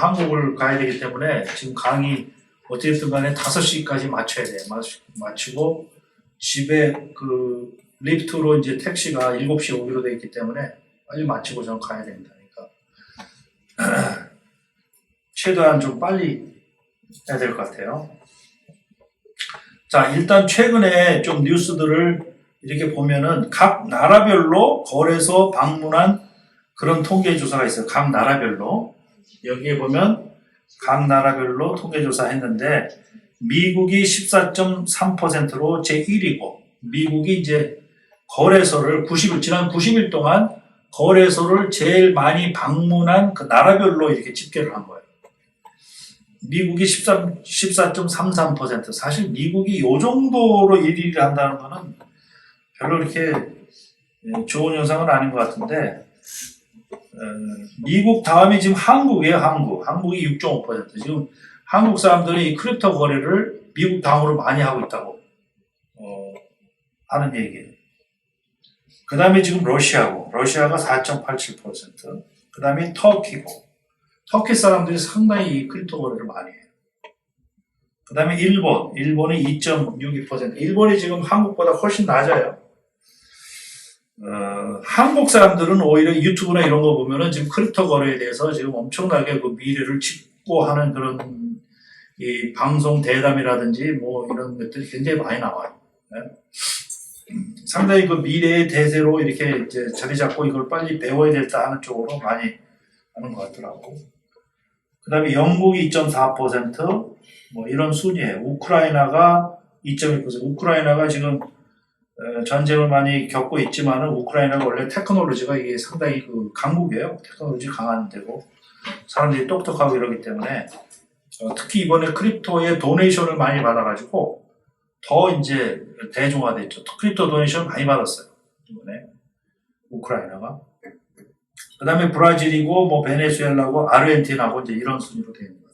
한국을 가야 되기 때문에 지금 강의 어쨌든 간에 5시까지 마쳐야 돼요. 마치고 집에 그 리프트로 이제 택시가 7시에 오기로 되어 있기 때문에 빨리 마치고 저는 가야 됩니다. 그러니까 최대한 좀 빨리 해야 될 것 같아요. 자, 일단 최근에 좀 뉴스들을 이렇게 보면은 각 나라별로 거래소 방문한 그런 통계 조사가 있어요. 각 나라별로. 여기에 보면 각 나라별로 통계 조사 했는데 미국이 14.3%로 제1위고 미국이 이제 거래소를 지난 90일 동안 거래소를 제일 많이 방문한 그 나라별로 이렇게 집계를 한 거예요. 미국이 14.33%. 사실 미국이 이 정도로 1위를 한다는 거는 별로 그렇게 좋은 현상은 아닌 것 같은데, 미국 다음이 지금 한국이에요. 한국이 6.5%. 지금 한국 사람들이 이 크립토 거래를 미국 다음으로 많이 하고 있다고 하는 얘기예요. 그 다음에 지금 러시아가 4.87%. 그 다음에 터키고, 터키 사람들이 상당히 이 크립토 거래를 많이 해요. 그 다음에 일본이 2.62%. 일본이 지금 한국보다 훨씬 낮아요. 한국 사람들은 오히려 유튜브나 이런 거 보면은 지금 크립토 거래에 대해서 지금 엄청나게 그 미래를 짓고 하는 그런 이 방송 대담이라든지 뭐 이런 것들이 굉장히 많이 나와요. 네? 상당히 그 미래의 대세로 이렇게 이제 자리 잡고 이걸 빨리 배워야 될다 하는 쪽으로 많이 하는 것 같더라고. 그 다음에 영국이 2.4%, 뭐 이런 순이에요. 우크라이나가 2.1%. 우크라이나가 지금 전쟁을 많이 겪고 있지만은 우크라이나가 원래 테크놀로지가 이게 상당히 그 강국이에요. 테크놀로지 강한 데고 사람들이 똑똑하고 이러기 때문에 특히 이번에 크립토의 도네이션을 많이 받아가지고 더 이제 대중화됐죠. 크립토 도네이션 많이 받았어요. 이번에 우크라이나가. 그 다음에 브라질이고 뭐 베네수엘라고 아르헨티나고 이제 이런 순위로 되어 있는 거예요.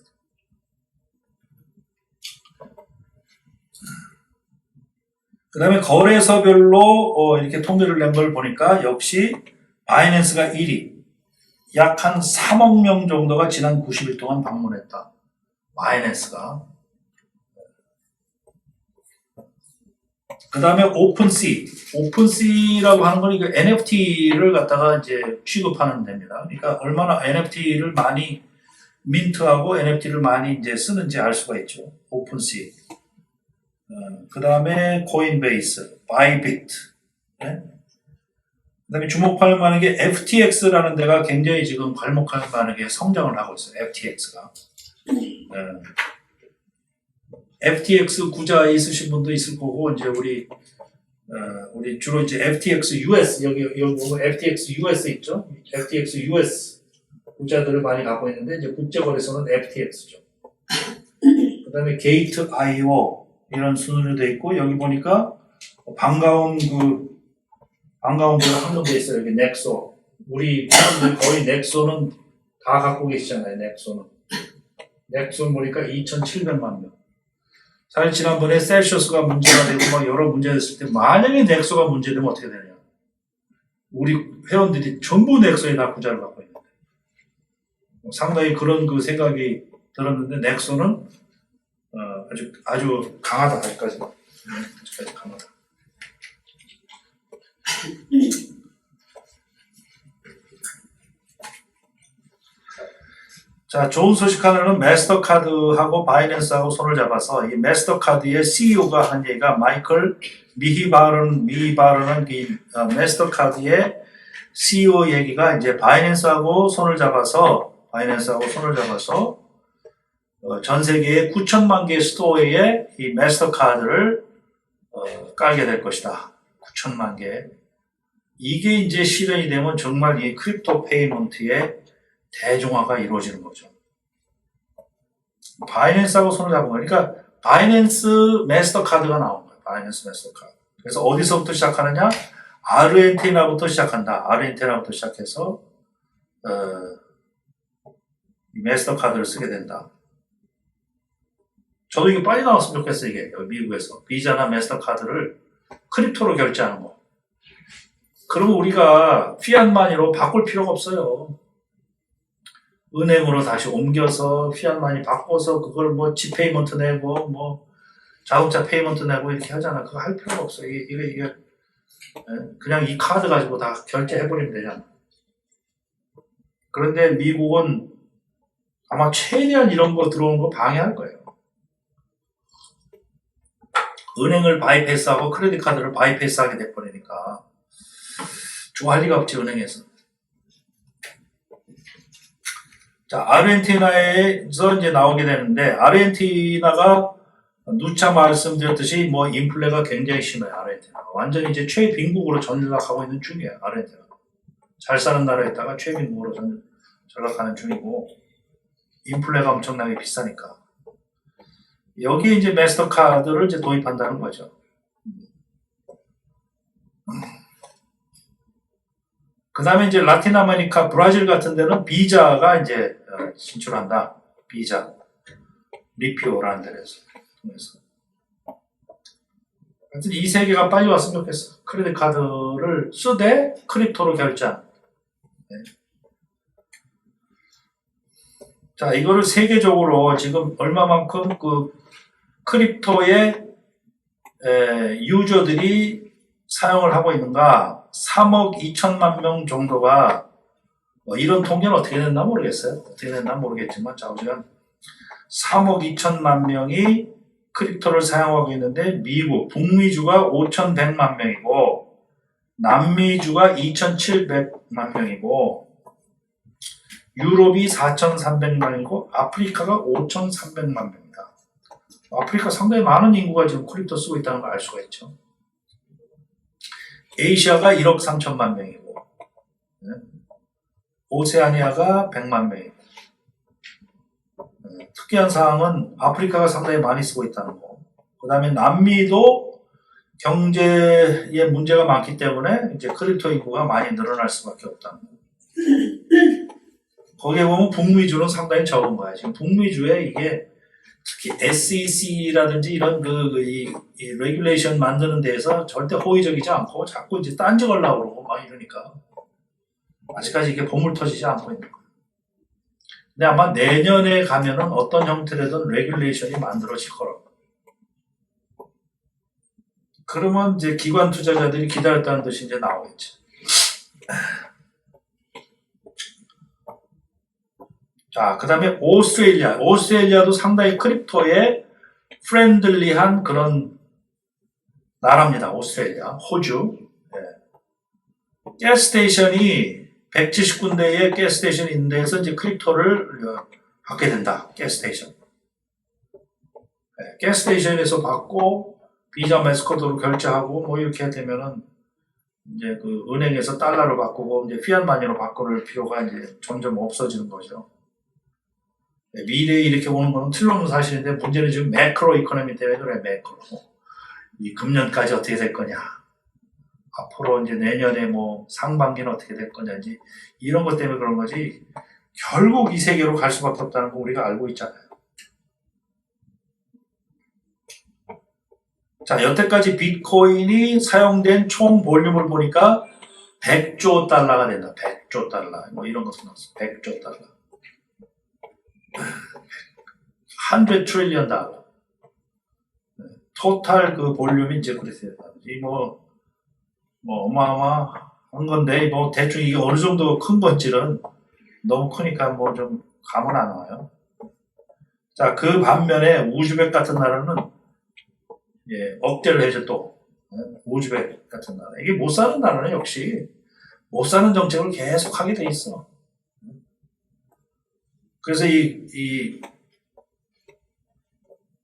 그 다음에 거래소별로 이렇게 통계를 낸 걸 보니까 역시 바이낸스가 1위. 약 한 3억 명 정도가 지난 90일 동안 방문했다. 바이낸스가. 그 다음에 오픈시라고 하는 건 이거 NFT를 갖다가 이제 취급하는 데입니다. 그러니까 얼마나 NFT를 많이 민트하고 NFT를 많이 이제 쓰는지 알 수가 있죠. 오픈시. 그 다음에 코인베이스, 바이비트. 네? 그 다음에 주목할 만한 게 FTX라는 데가 굉장히 지금 괄목할 만하게 성장을 하고 있어요. FTX가. FTX 구자 있으신 분도 있을 거고, 이제 우리 주로 이제 FTX US, 여기 보면 FTX US 있죠? FTX US 구자들을 많이 갖고 있는데, 이제 국제거래소는 FTX죠. 그 다음에 게이트.io, 이런 순으로 되어 있고, 여기 보니까 반가운 데가 한 군데 있어요. 여기 넥소. 우리 사람들 거의 넥소는 다 갖고 계시잖아요. 넥소는 보니까 2,700만 명. 사실 지난번에 셀시어스가 문제가 되고 막 여러 문제가 됐을 때 만약에 넥소가 문제되면 어떻게 되냐. 우리 회원들이 전부 넥소에 다 구자를 갖고 있는데. 상당히 그런 그 생각이 들었는데 넥소는 아주 강하다. 아직까지 강하다. 자, 좋은 소식 하나는 마스터카드하고 바이낸스하고 손을 잡아서 이 마스터카드의 CEO가 한 얘기가 마이클 미히바르는 이 마스터카드의 CEO 얘기가 이제 바이낸스하고 손을 잡아서 전 세계에 9천만 개 스토어에 이 마스터카드를 깔게 될 것이다. 9천만 개. 이게 이제 실현이 되면 정말 이 크립토 페이먼트의 대중화가 이루어지는 거죠. 바이낸스하고 손을 잡은 거예요. 그러니까 바이낸스 마스터카드가 나온 거예요. 바이낸스 마스터카드. 그래서 어디서부터 시작하느냐? 아르헨티나부터 시작한다. 아르헨티나부터 시작해서 이 마스터카드를 쓰게 된다. 저도 이게 빨리 나왔으면 좋겠어요. 이게 미국에서 비자나 마스터카드를 크립토로 결제하는 거. 그러면 우리가 피앗 마니로 바꿀 필요가 없어요. 은행으로 다시 옮겨서 피아트만이 바꿔서 그걸 뭐 지페이먼트 내고 뭐 자동차 페이먼트 내고 이렇게 하잖아. 그거 할 필요가 없어. 이게 그냥 이 카드 가지고 다 결제해버리면 되잖아. 그런데 미국은 아마 최대한 이런 거 들어오는 거 방해할 거예요. 은행을 바이패스하고 크레딧 카드를 바이패스하게 돼버리니까 좋아할 리가 없지, 은행에서. 자, 아르헨티나에서 이제 나오게 되는데, 아르헨티나가 누차 말씀드렸듯이 뭐 인플레가 굉장히 심해요, 아르헨티나. 완전히 이제 최빈국으로 전락하고 있는 중이에요, 아르헨티나. 잘 사는 나라에다가 최빈국으로 전락하는 중이고, 인플레가 엄청나게 비싸니까. 여기에 이제 마스터카드를 이제 도입한다는 거죠. 그 다음에 이제 라틴 아메리카, 브라질 같은 데는 비자가 이제 진출한다. 비자. 리피오라는 데에서. 하여튼 이 세 개가 빨리 왔으면 좋겠어. 크레딧 카드를 쓰되 크립토로 결제한. 네. 자, 이거를 세계적으로 지금 얼마만큼 그 크립토의 유저들이 사용을 하고 있는가? 3억 2천만 명 정도가 뭐 이런 통계는 어떻게 됐나 모르겠어요. 어떻게 됐나 모르겠지만 좌우지간 3억 2천만 명이 크립토를 사용하고 있는데 미국, 북미주가 5,100만 명이고 남미주가 2,700만 명이고 유럽이 4,300만이고 아프리카가 5,300만 명이다. 아프리카 상당히 많은 인구가 지금 크립토 쓰고 있다는 걸 알 수가 있죠. 아시아가 1억 3천만 명이고 오세아니아가 100만 명이고 특이한 사항은 아프리카가 상당히 많이 쓰고 있다는 거. 그 다음에 남미도 경제에 문제가 많기 때문에 이제 크립토 인구가 많이 늘어날 수밖에 없다는 거. 거기에 보면 북미주는 상당히 적은 거야. 지금 북미주에 이게 특히 SEC라든지 이런 이 레귤레이션 만드는 데에서 절대 호의적이지 않고 자꾸 이제 딴지 걸라고 그러고 막 이러니까 아직까지 이게 보물 터지지 않고 있는 거예요. 근데 아마 내년에 가면은 어떤 형태로든 레귤레이션이 만들어질 거라고. 그러면 이제 기관 투자자들이 기다렸다는 뜻이 이제 나오겠죠. 자, 그 다음에 오스트레일리아도 상당히 크립토에 프렌들리한 그런 나라입니다. 오스트레일리아, 호주. 네. 가스스테이션이 170군데의 가스스테이션이 있는 데에서 이제 크립토를 받게 된다. 가스스테이션. 네. 가스스테이션에서 받고 비자 마스터카드로 결제하고 뭐 이렇게 되면은 이제 그 은행에서 달러로 바꾸고 이제 피앗마니로 바꿀 필요가 이제 점점 없어지는 거죠. 미래에 이렇게 오는 거는 틀림없는 사실인데 문제는 지금 매크로 이코노미 때문에 그래. 매크로 이 금년까지 어떻게 될 거냐, 앞으로 이제 내년에 뭐 상반기는 어떻게 될 거냐, 이제 이런 것 때문에 그런 거지 결국 이 세계로 갈 수밖에 없다는 거 우리가 알고 있잖아요. 자, 여태까지 비트코인이 사용된 총 볼륨을 보니까 100조 달러가 된다. 100조 달러 뭐 이런 것도 나왔어. 100조 달러. 100 트릴리언 달러. 토탈 그 볼륨이 이제 그렇게 된다. 뭐 어마어마한 건데, 뭐 대충 이게 어느 정도 큰 건지는 너무 크니까 뭐 좀 감은 안 와요. 자, 그 반면에 우즈벡 같은 나라는 억제를 해줘 또. 우즈벡 같은 나라. 이게 못 사는 나라는 역시 못 사는 정책을 계속 하게 돼 있어. 그래서 이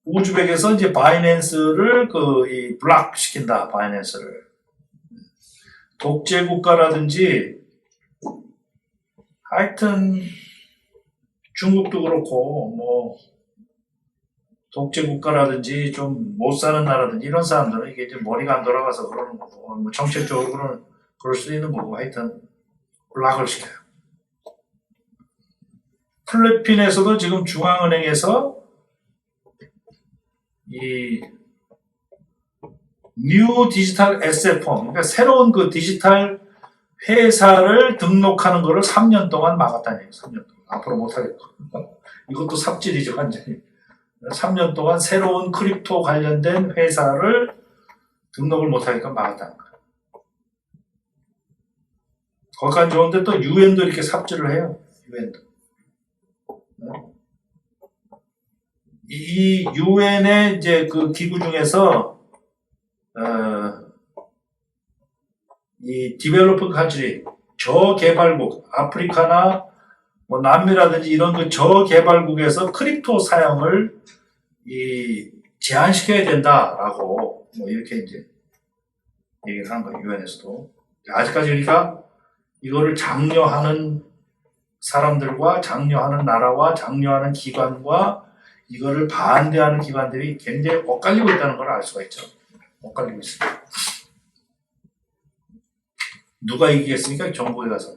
우즈벡에서 이제 바이낸스를 블락 시킨다. 바이낸스를. 독재 국가라든지 하여튼 중국도 그렇고 뭐 독재 국가라든지 좀 못 사는 나라든지 이런 사람들은 이게 이제 머리가 안 돌아가서 그러는 거고, 뭐 정책적으로는 그럴 수도 있는 거고, 하여튼 블락을 시켜요. 필리핀에서도 지금 중앙은행에서 이 뉴 디지털 에셋 폼, 그러니까 새로운 그 디지털 회사를 등록하는 거를 3년 동안 막았다는 얘기예요. 3년 동안. 앞으로 못하겠고. 이것도 삽질이죠, 완전히. 3년 동안 새로운 크립토 관련된 회사를 등록을 못하니까 막았다는 거예요. 거기까지 좋은데 또 유엔도 이렇게 삽질을 해요. 유엔도. 이 유엔의 이제 그 기구 중에서 이 디벨로핑 컨트리 저개발국 아프리카나 뭐 남미라든지 이런 그 저개발국에서 크립토 사용을 제한시켜야 된다라고 뭐 이렇게 이제 얘기를 한 거예요. 유엔에서도 아직까지 그러니까 이거를 장려하는 사람들과 장려하는 나라와 장려하는 기관과 이거를 반대하는 기관들이 굉장히 엇갈리고 있다는 걸 알 수가 있죠. 엇갈리고 있습니다. 누가 이기겠습니까? 정부에 가서.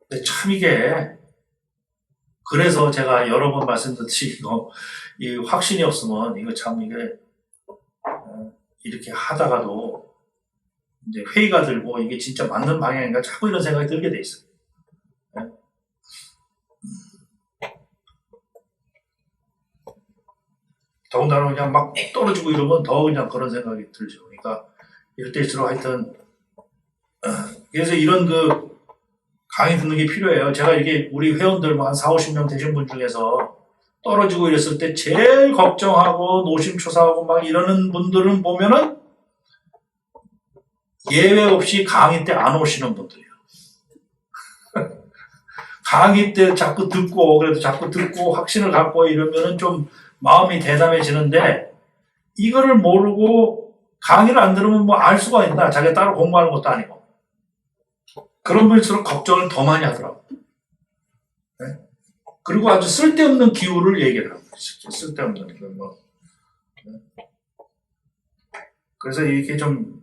근데 참 이게 그래서 제가 여러 번 말씀드렸듯이 이 확신이 없으면 이거 참 이게 이렇게 하다가도 이제 회의가 들고 이게 진짜 맞는 방향인가 자꾸 이런 생각이 들게 돼 있어요. 더군다나 그냥 막 떨어지고 이러면 더 그냥 그런 생각이 들죠. 그러니까 이럴 때일수록 하여튼 그래서 이런 그 강의 듣는 게 필요해요. 제가 이게 우리 회원들 뭐 한 4, 50명 되신 분 중에서 떨어지고 이랬을 때 제일 걱정하고 노심초사하고 막 이러는 분들은 보면은 예외 없이 강의 때 안 오시는 분들이에요. 강의 때 자꾸 듣고 그래도 자꾸 듣고 확신을 갖고 이러면은 좀 마음이 대담해지는데 이거를 모르고 강의를 안 들으면 뭐 알 수가 있나? 자기가 따로 공부하는 것도 아니고. 그런 분일수록 걱정을 더 많이 하더라고요. 네? 그리고 아주 쓸데없는 기후를 얘기를 하고 있어요. 쓸데없는 기후. 뭐. 네? 그래서 이렇게 좀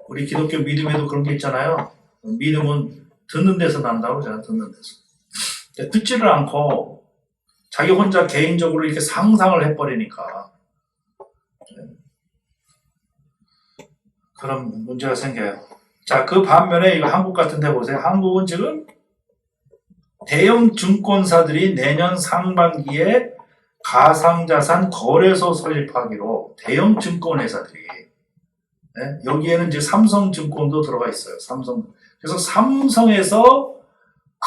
우리 기독교 믿음에도 그런 게 있잖아요. 믿음은 듣는 데서 난다고 그러잖아요. 듣는 데서. 듣지를 않고 자기 혼자 개인적으로 이렇게 상상을 해버리니까 그런 문제가 생겨요. 자, 그 반면에 이거 한국 같은 데 보세요. 한국은 지금 대형 증권사들이 내년 상반기에 가상자산 거래소 설립하기로 대형 증권회사들이 네? 여기에는 이제 삼성증권도 들어가 있어요. 삼성. 그래서 삼성에서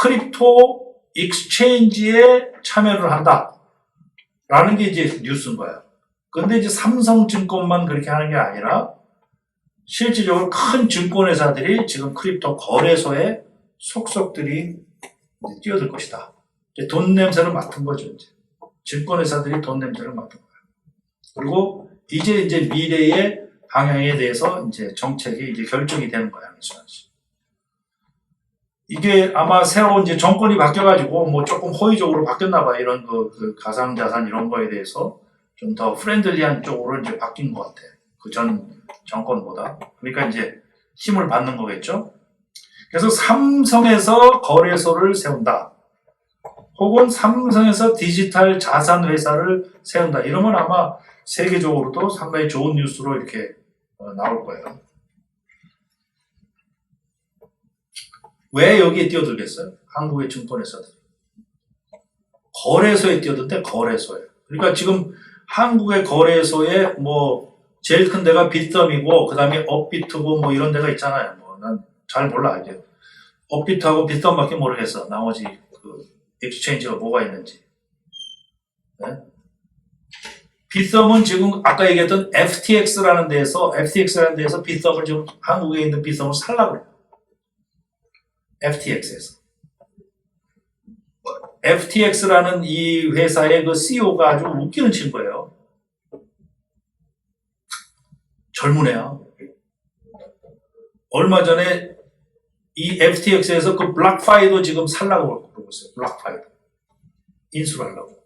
크립토 익스체인지에 참여를 한다라는 게 이제 뉴스인 거야. 근데 이제 삼성증권만 그렇게 하는 게 아니라 실질적으로 큰 증권회사들이 지금 크립토 거래소에 속속들이 뛰어들 것이다. 돈 냄새를 맡은 거죠. 이제. 증권회사들이 돈 냄새를 맡은 거야. 그리고 이제 미래의 방향에 대해서 이제 정책이 이제 결정이 되는 거야. 이게 아마 새로운 이제 정권이 바뀌어가지고 뭐 조금 호의적으로 바뀌었나 봐요. 이런 그 가상자산 이런 거에 대해서 좀 더 프렌들리한 쪽으로 이제 바뀐 것 같아. 그 전 정권보다. 그러니까 이제 힘을 받는 거겠죠. 그래서 삼성에서 거래소를 세운다. 혹은 삼성에서 디지털 자산 회사를 세운다. 이러면 아마 세계적으로도 상당히 좋은 뉴스로 이렇게 나올 거예요. 왜 여기에 뛰어들겠어요? 한국의 증권회사들이. 거래소에 뛰어든대, 거래소에. 그러니까 지금 한국의 거래소에 뭐 제일 큰 데가 빗썸이고 그 다음에 업비트고 뭐 이런 데가 있잖아요. 뭐 난 잘 몰라 이제 업비트하고 빗썸밖에 모르겠어. 나머지 그 엑스체인지가 뭐가 있는지. 네? 빗썸은 지금 아까 얘기했던 FTX라는 데에서 빗썸을 지금 한국에 있는 빗썸을 살라고 해요. FTX에서. FTX라는 이 회사의 그 CEO가 아주 웃기는 친구예요. 젊은 애야. 얼마 전에 이 FTX에서 그 블락파이도 지금 살라고 그러고 있어요. 블락파이도. 인수를 하려고.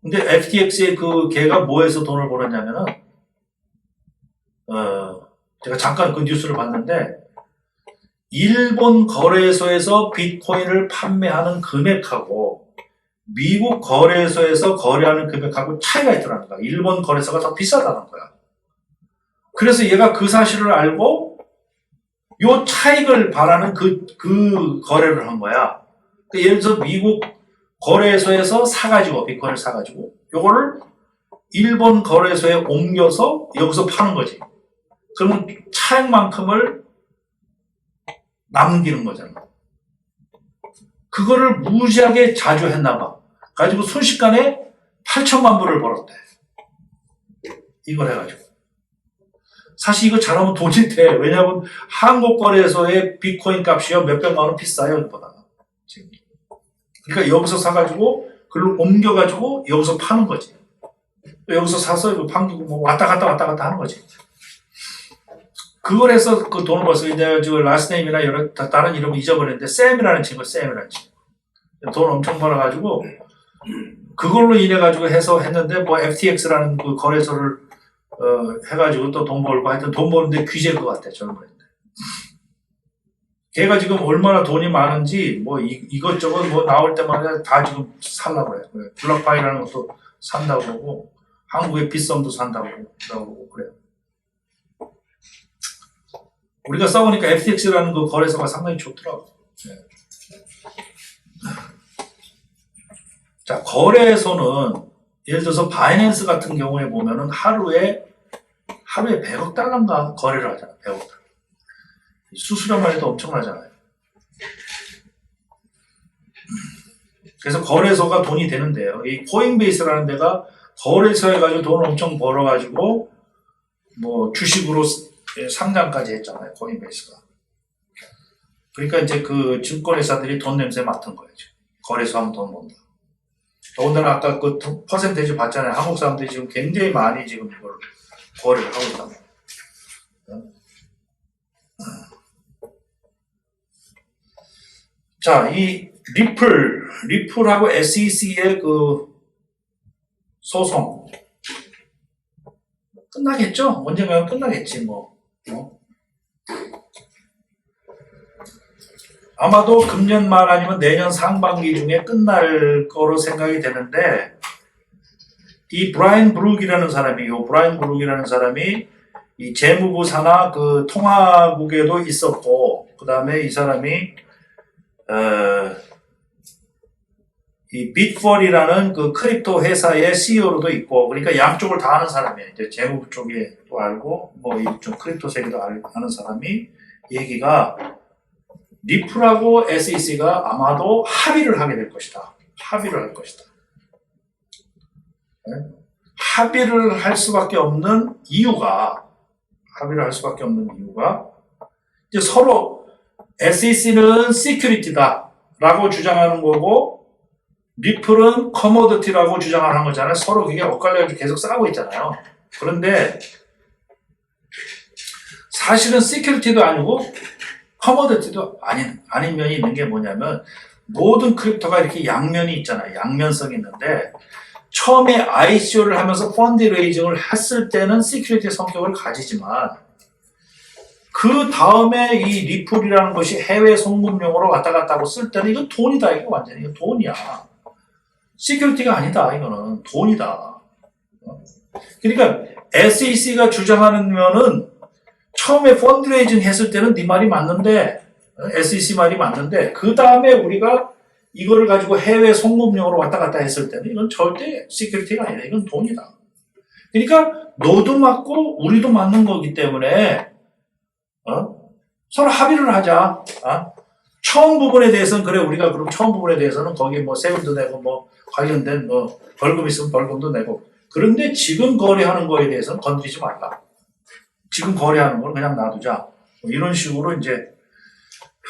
근데 FTX의 그 걔가 뭐해서 돈을 벌었냐면은, 제가 잠깐 그 뉴스를 봤는데, 일본 거래소에서 비트코인을 판매하는 금액하고 미국 거래소에서 거래하는 금액하고 차이가 있더라는 거야. 일본 거래소가 더 비싸다는 거야. 그래서 얘가 그 사실을 알고 요 차익을 바라는 그 거래를 한 거야. 그러니까 예를 들어서 미국 거래소에서 사가지고, 비트코인을 사가지고, 요거를 일본 거래소에 옮겨서 여기서 파는 거지. 그러면 차익만큼을 남기는 거잖아. 그거를 무지하게 자주 했나 봐. 가지고 순식간에 8천만 불을 벌었대. 이걸 해가지고. 사실 이거 잘하면 돈이 돼. 왜냐하면 한국 거래소의 비트코인 값이요 몇백만 원 비싸요, 이거보다. 지금. 그러니까 여기서 사가지고 그걸 옮겨가지고 여기서 파는 거지. 여기서 사서 이거 판기고 뭐 왔다 갔다 하는 거지. 그걸 해서 그 돈을 벌었어요. 내가 지금 라스트네임이나 여러 다른 이름을 잊어버렸는데 샘이라는 친구. 돈 엄청 벌어가지고 그걸로 인해 가지고 해서 했는데 뭐 FTX라는 그 거래소를 해가지고 또 돈 벌고 하여튼 돈 버는데 귀재일 것 같아. 젊은인데. 걔가 지금 얼마나 돈이 많은지 뭐 이것저것 뭐 나올 때마다 다 지금 살라고 그래요. 블록파이라는 것도 산다고 그러고 한국의 빗썸도 산다고 그러고 그래요. 우리가 써보니까 FTX라는 그 거래소가 상당히 좋더라고. 네. 자, 거래소는 예를 들어서 바이낸스 같은 경우에 보면은 하루에 100억 달러인가 거래를 하잖아. 100억 달러. 수수료만 해도 엄청나잖아요. 그래서 거래소가 돈이 되는데요. 이 코인베이스라는 데가 거래소 해가지고 돈을 엄청 벌어가지고 뭐 주식으로 상장까지 했잖아요. 코인베이스가. 그러니까 이제 그 증권회사들이 돈 냄새 맡은 거예요. 거래소 하면 돈 번다. 더군다나 아까 그 퍼센테이지 봤잖아요. 한국 사람들이 지금 굉장히 많이 지금 이걸 거래를 하고 있단 말이에요. 자, 이 리플하고 SEC의 그 소송 끝나겠죠? 언젠가 끝나겠지 뭐. 아마도 금년 말 아니면 내년 상반기 중에 끝날 거로 생각이 되는데 이 브라이언 브룩이라는 사람이 이 재무부 산하 그 통화국에도 있었고 그 다음에 이 사람이 이 빗펄이라는 그 크립토 회사의 CEO로도 있고 그러니까 양쪽을 다 아는 사람이에요. 이제 재무부 쪽에도 알고 뭐 이쪽 크립토 세계도 아는 사람이 얘기가 리플하고 SEC가 아마도 합의를 하게 될 것이다. 합의를 할 것이다. 네? 합의를 할 수밖에 없는 이유가 이제 서로 SEC는 시큐리티다 라고 주장하는 거고 리플은 커모디티라고 주장하는 거잖아요. 서로 그게 엇갈려가지고 계속 싸우고 있잖아요. 그런데 사실은 시큐리티도 아니고 커모디티도 아닌 면이 있는 게 뭐냐면 모든 크립토가 이렇게 양면이 있잖아요. 양면성이 있는데 처음에 ICO를 하면서 펀드 레이징을 했을 때는 시큐리티 성격을 가지지만 그 다음에 이 리플이라는 것이 해외 송금용으로 왔다 갔다 하고 쓸 때는 이건 돈이다. 이거 완전히 이거 돈이야. 시큐리티가 아니다. 이거는 돈이다. 그러니까 SEC가 주장하는 면은 처음에 펀드레이징 했을 때는 네 말이 맞는데 SEC 말이 맞는데 그 다음에 우리가 이거를 가지고 해외 송금용으로 왔다 갔다 했을 때는 이건 절대 시큐리티가 아니다. 이건 돈이다. 그러니까 너도 맞고 우리도 맞는 거기 때문에 서로 합의를 하자. 처음 부분에 대해서는 그래 우리가 그럼 처음 부분에 대해서는 거기 뭐 세금도 내고 뭐 관련된 뭐 벌금 있으면 벌금도 내고 그런데 지금 거래하는 거에 대해서는 건드리지 말라. 지금 거래하는 걸 그냥 놔두자. 뭐 이런 식으로 이제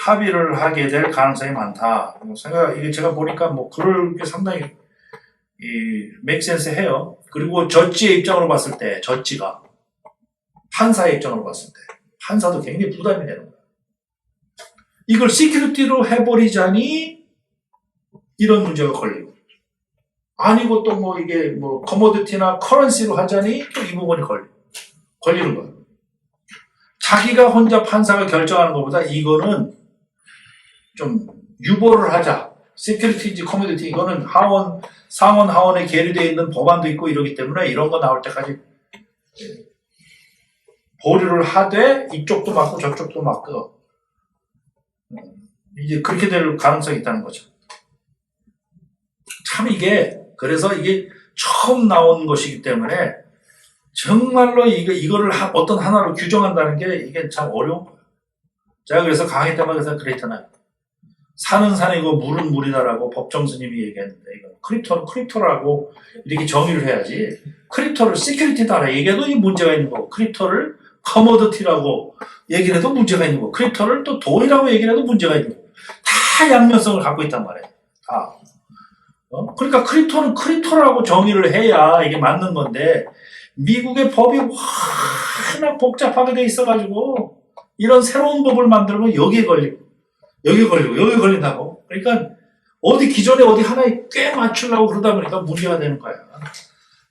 합의를 하게 될 가능성이 많다. 이게 제가 보니까 뭐 그럴 게 상당히 make sense 해요. 그리고 저지의 입장으로 봤을 때, 저지가 판사의 입장으로 봤을 때, 판사도 굉장히 부담이 되는 거야. 이걸 시큐리티로 해버리자니 이런 문제가 걸리고, 아니고 또 뭐 이게 뭐 커모디티나 커런시로 하자니 또 이 부분이 걸리는 거야. 자기가 혼자 판사가 결정하는 것보다 이거는 좀 유보를 하자. 시큐리티인지 커모디티 이거는 상원 하원에 계류되어 있는 법안도 있고 이러기 때문에 이런 거 나올 때까지 보류를 하되 이쪽도 맞고 저쪽도 맞고 이제 그렇게 될 가능성이 있다는 거죠. 참 그래서 이게 처음 나온 것이기 때문에 정말로 이거를 어떤 하나로 규정한다는 게 이게 참 어려운 거예요. 제가 그래서 강의 때마다 그랬잖아요. 산은 산이고 물은 물이다라고 법정 스님이 얘기했는데, 이거 크립토는 크립토라고 이렇게 정의를 해야지, 크립토를 시큐리티다라 얘기해도 이 문제가 있는 거고, 크립토를 커머디티라고 얘기를 해도 문제가 있는 거고, 크립토를 또 돈이라고 얘기를 해도 문제가 있는 거고, 다 양면성을 갖고 있단 말이에요. 다. 그러니까 크립토는 크립토라고 정의를 해야 이게 맞는 건데, 미국의 법이 워낙 복잡하게 돼 있어가지고, 이런 새로운 법을 만들면 여기에 걸린다고. 그러니까 기존에 어디 하나에 꽤 맞추려고 그러다 보니까 문제가 되는 거야.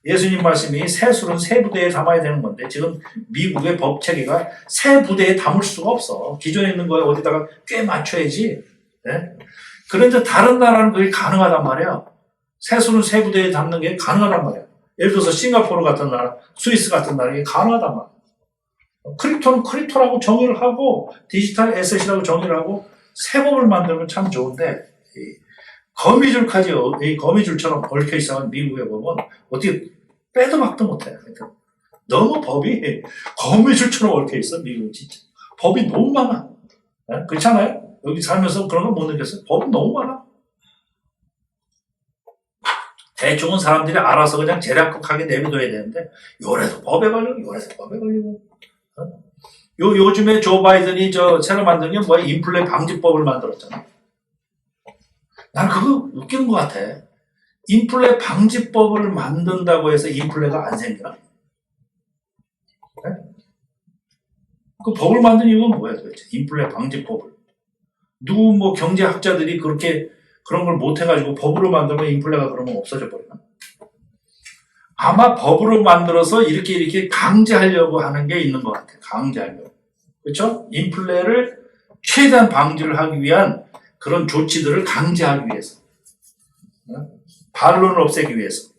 예수님 말씀이 새 술은 새 부대에 담아야 되는 건데, 지금 미국의 법 체계가 새 부대에 담을 수가 없어. 기존에 있는 거에 어디다가 꽤 맞춰야지. 네? 그런데 다른 나라는 그게 가능하단 말이야. 새 술은 새 부대에 담는 게 가능하단 말이야. 예를 들어서 싱가포르 같은 나라, 스위스 같은 나라에 가능하단 말이야. 크립토는 크립토라고 정의를 하고, 디지털 에셋이라고 정의를 하고, 새 법을 만들면 참 좋은데, 이 거미줄처럼 얽혀 있어 미국의 법은 어떻게 빼도 박도 못해. 너무 법이 거미줄처럼 얽혀 있어, 미국은 진짜. 법이 너무 많아. 네? 그렇잖아요? 여기 살면서 그런 거 못 느꼈어요? 법이 너무 많아. 대충은 사람들이 알아서 그냥 재량극하게 내비둬야 되는데, 요래도 법에 걸리고, 요래도 법에 걸리고. 요즘에 조 바이든이 새로 만든 게 뭐야? 인플레 방지법을 만들었잖아. 난 그거 웃기는 것 같아. 인플레 방지법을 만든다고 해서 인플레가 안 생기나? 네? 그 법을 만든 이유가 뭐야 도대체? 인플레 방지법을. 누구 경제학자들이 그런 걸 못해가지고 법으로 만들면 인플레가 그러면 없어져 버리나? 아마 법으로 만들어서 이렇게 강제하려고 하는 게 있는 것 같아. 강제하려고. 그렇죠? 인플레를 최대한 방지를 하기 위한 그런 조치들을 강제하기 위해서. 반론을 없애기 위해서.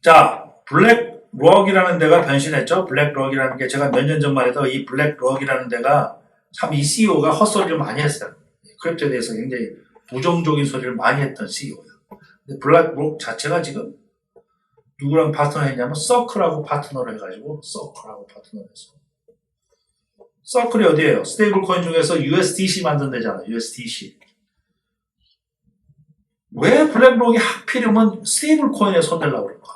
자, 블랙록이라는 데가 변신했죠. 블랙록이라는 게 제가 몇 년 전만 해도 이 블랙록이라는 데가 참 이 CEO가 헛소리를 많이 했어요. 크립토에 대해서 굉장히 부정적인 소리를 많이 했던 CEO예요. 근데 블랙록 자체가 지금 누구랑 파트너 했냐면 서클하고 파트너를 해가지고 서클을 했어. 서클이 어디예요? 스테이블 코인 중에서 USDC 만든 데잖아. USDC. 왜 블랙록이 하필이면 스테이블 코인에 손대려고 그럴까?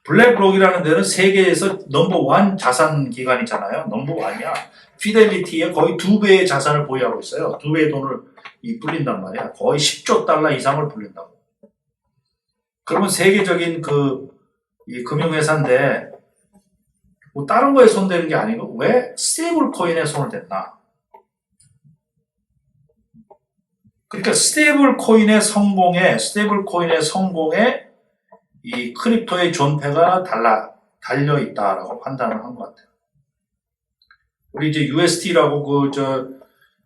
블랙록이라는 데는 세계에서 넘버원 자산 기관이잖아요. 넘버원이야. 피델리티의 거의 2배의 자산을 보유하고 있어요. 2배의 돈을 불린단 말이야. 거의 10조 달러 이상을 불린다고. 그러면 세계적인 이 금융회사인데, 다른 거에 손대는 게 아니고, 왜 스테이블 코인에 손을 댔나? 그러니까 스테이블 코인의 성공에 이 크립토의 존폐가 달려 있다라고 판단을 한 것 같아요. 우리 이제 UST라고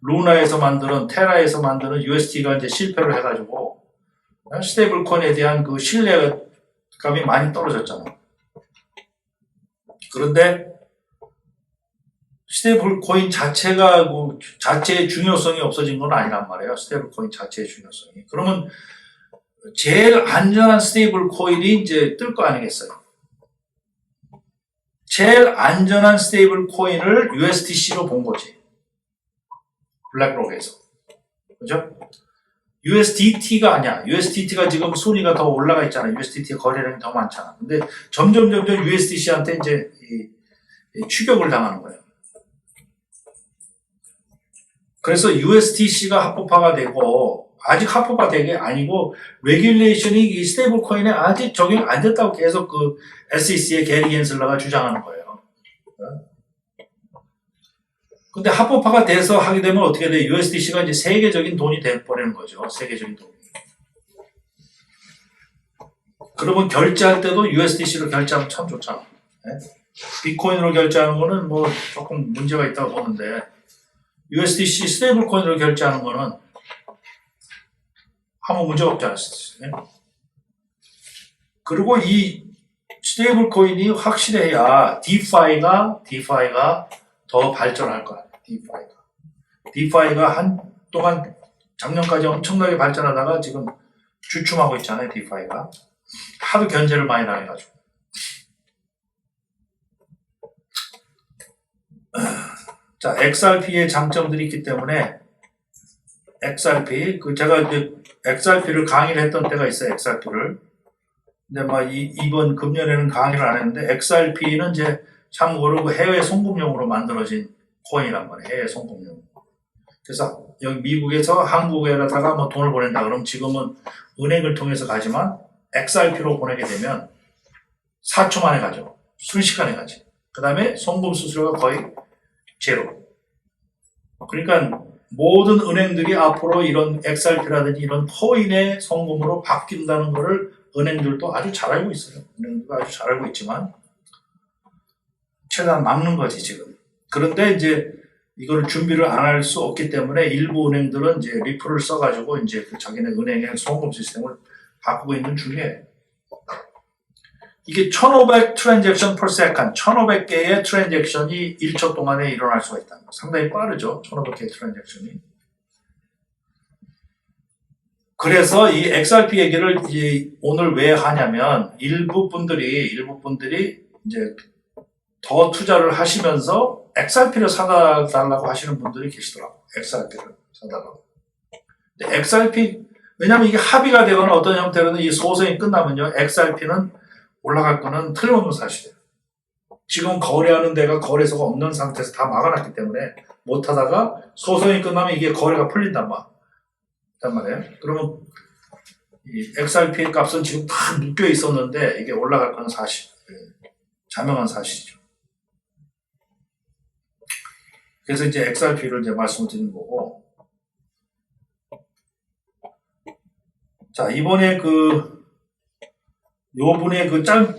루나에서 만드는, 테라에서 만드는 UST가 이제 실패를 해가지고, 스테이블 코인에 대한 그 신뢰감이 많이 떨어졌잖아. 그런데, 스테이블 코인 자체의 중요성이 없어진 건 아니란 말이에요. 스테이블 코인 자체의 중요성이. 그러면, 제일 안전한 스테이블 코인이 이제 뜰 거 아니겠어요? 제일 안전한 스테이블 코인을 USDC로 본 거지. 블랙록에서. 그죠? USDT가 아니야. USDT가 지금 순위가 더 올라가 있잖아. USDT의 거래량이 더 많잖아. 근데 점점 USDC한테 이제 추격을 당하는 거예요. 그래서 USDC가 합법화가 되고, 아직 합법화 된 게 아니고, 레귤레이션이 이 스테이블 코인에 아직 적용 안 됐다고 계속 SEC의 게리 겐슬러가 주장하는 거예요. 근데 합법화가 돼서 하게 되면 어떻게 돼? USDC가 이제 세계적인 돈이 돼버리는 거죠. 세계적인 돈이. 그러면 결제할 때도 USDC로 결제하면 참 좋잖아. 네? 비트코인으로 결제하는 거는 조금 문제가 있다고 보는데, USDC 스테이블 코인으로 결제하는 거는 아무 문제가 없지 않았어요. 그리고 이 스테이블 코인이 확실해야 디파이가 더 발전할 거야, 디파이가 한동안 작년까지 엄청나게 발전하다가 지금 주춤하고 있잖아요, 디파이가. 하도 견제를 많이 당해가지고. 자, XRP의 장점들이 있기 때문에 XRP, 제가 이제 XRP를 강의를 했던 때가 있어요, XRP를. 근데 이번 금년에는 강의를 안 했는데, XRP는 이제 참고로 그 해외 송금용으로 만들어진 코인이란 말이에요, 해외 송금용. 그래서 여기 미국에서 한국에다가 돈을 보낸다 그러면 지금은 은행을 통해서 가지만 XRP로 보내게 되면 4초 만에 가죠. 순식간에 가지. 그 다음에 송금 수수료가 거의 제로. 그러니까 모든 은행들이 앞으로 이런 XRP라든지 이런 코인의 송금으로 바뀐다는 것을 은행들도 아주 잘 알고 있어요. 은행들도 아주 잘 알고 있지만 최대한 막는 거지 지금. 그런데 이제 이걸 준비를 안 할 수 없기 때문에 일부 은행들은 이제 리플을 써가지고 이제 자기네 은행의 송금 시스템을 바꾸고 있는 중에, 이게 1500 트랜잭션 per second, 1500개의 트랜잭션이 1초 동안에 일어날 수가 있다는 거. 상당히 빠르죠, 1500개의 트랜잭션이. 그래서 이 XRP 얘기를 이제 오늘 왜 하냐면, 일부 분들이 이제 더 투자를 하시면서 XRP를 사달라고 하시는 분들이 계시더라고요. XRP를 사달라고. 근데 XRP, 왜냐면 이게 합의가 되거나 어떤 형태로는 이 소송이 끝나면요, XRP는 올라갈 거는 틀림없는 사실이에요. 지금 거래하는 데가 거래소가 없는 상태에서 다 막아놨기 때문에 못하다가 소송이 끝나면 이게 거래가 풀린단 말이에요. 그러면 이 XRP의 값은 지금 다 묶여 있었는데 이게 올라갈 거는 사실, 자명한 사실이죠. 그래서 이제 XRP를 이제 말씀을 드리는 거고. 자, 이번에 요분의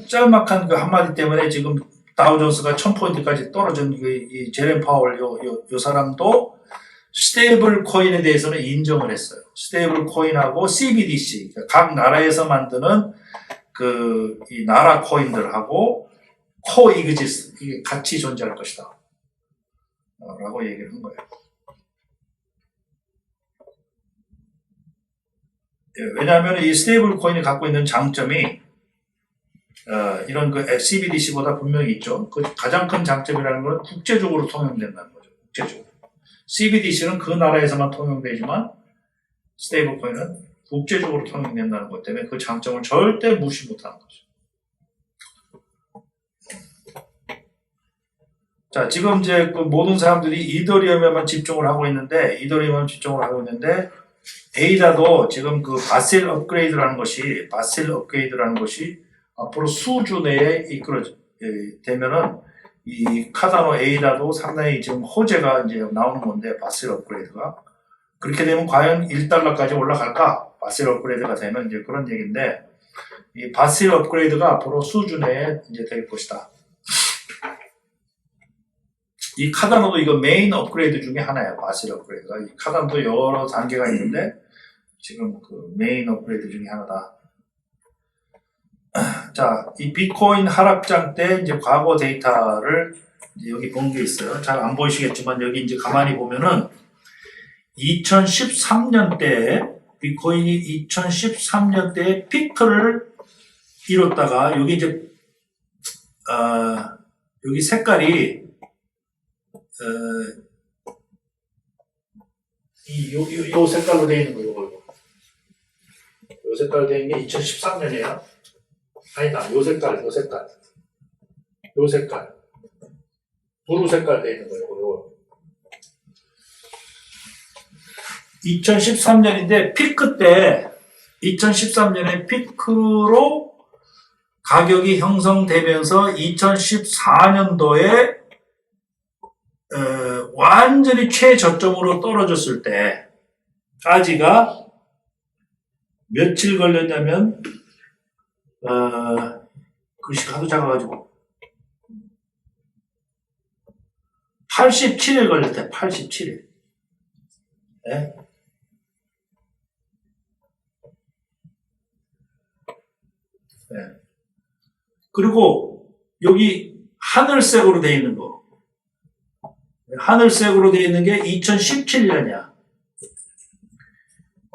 짤막한 한마디 때문에 지금 다우존스가 1000포인트까지 떨어진 이 제렌 파월 요 사람도 스테이블 코인에 대해서는 인정을 했어요. 스테이블 코인하고 CBDC, 각 나라에서 만드는 이 나라 코인들하고 코이그지스, 이게 같이 존재할 것이다. 라고 얘기를 한 거예요. 왜냐하면 이 스테이블 코인이 갖고 있는 장점이, 이런 CBDC보다 분명히 있죠. 그 가장 큰 장점이라는 건 국제적으로 통용된다는 거죠. 국제적으로. CBDC는 그 나라에서만 통용되지만 스테이블 코인은 국제적으로 통용된다는 것 때문에 그 장점을 절대 무시 못하는 거죠. 자, 지금 이제 모든 사람들이 이더리움에만 집중을 하고 있는데, 에이다도 지금 바셀 업그레이드라는 것이 앞으로 수주 내에 되면은 이 카다노 에이다도 상당히 지금 호재가 이제 나오는 건데, 바셀 업그레이드가. 그렇게 되면 과연 1달러까지 올라갈까? 바셀 업그레이드가 되면 이제 그런 얘기인데, 이 바셀 업그레이드가 앞으로 수주 내에 이제 될 것이다. 이 카다노도 이거 메인 업그레이드 중에 하나예요. 바셀 업그레이드가. 이 카다노도 여러 단계가 있는데 지금 메인 업그레이드 중에 하나다. 자, 이 비트코인 하락장 때 이제 과거 데이터를 이제 여기 본 게 있어요. 잘 안 보이시겠지만 여기 이제 가만히 보면은 2013년대에 비트코인이 2013년대에 피크를 이뤘다가 여기 이제 여기 색깔이 요 색깔로 되어 있는 거예요. 요 색깔로 되어 있는 게 2013년이에요. 아니다. 요 색깔. 브루 색깔 되어 있는 거예요. 2013년인데 피크 때 2013년에 피크로 가격이 형성되면서 2014년도에 완전히 최저점으로 떨어졌을 때까지가 며칠 걸렸냐면 글씨가 하도 작아가지고 87일 걸렸대. 87일. 네? 네. 그리고 여기 하늘색으로 되어 있는 거 하늘색으로 되어 있는 게 2017년이야.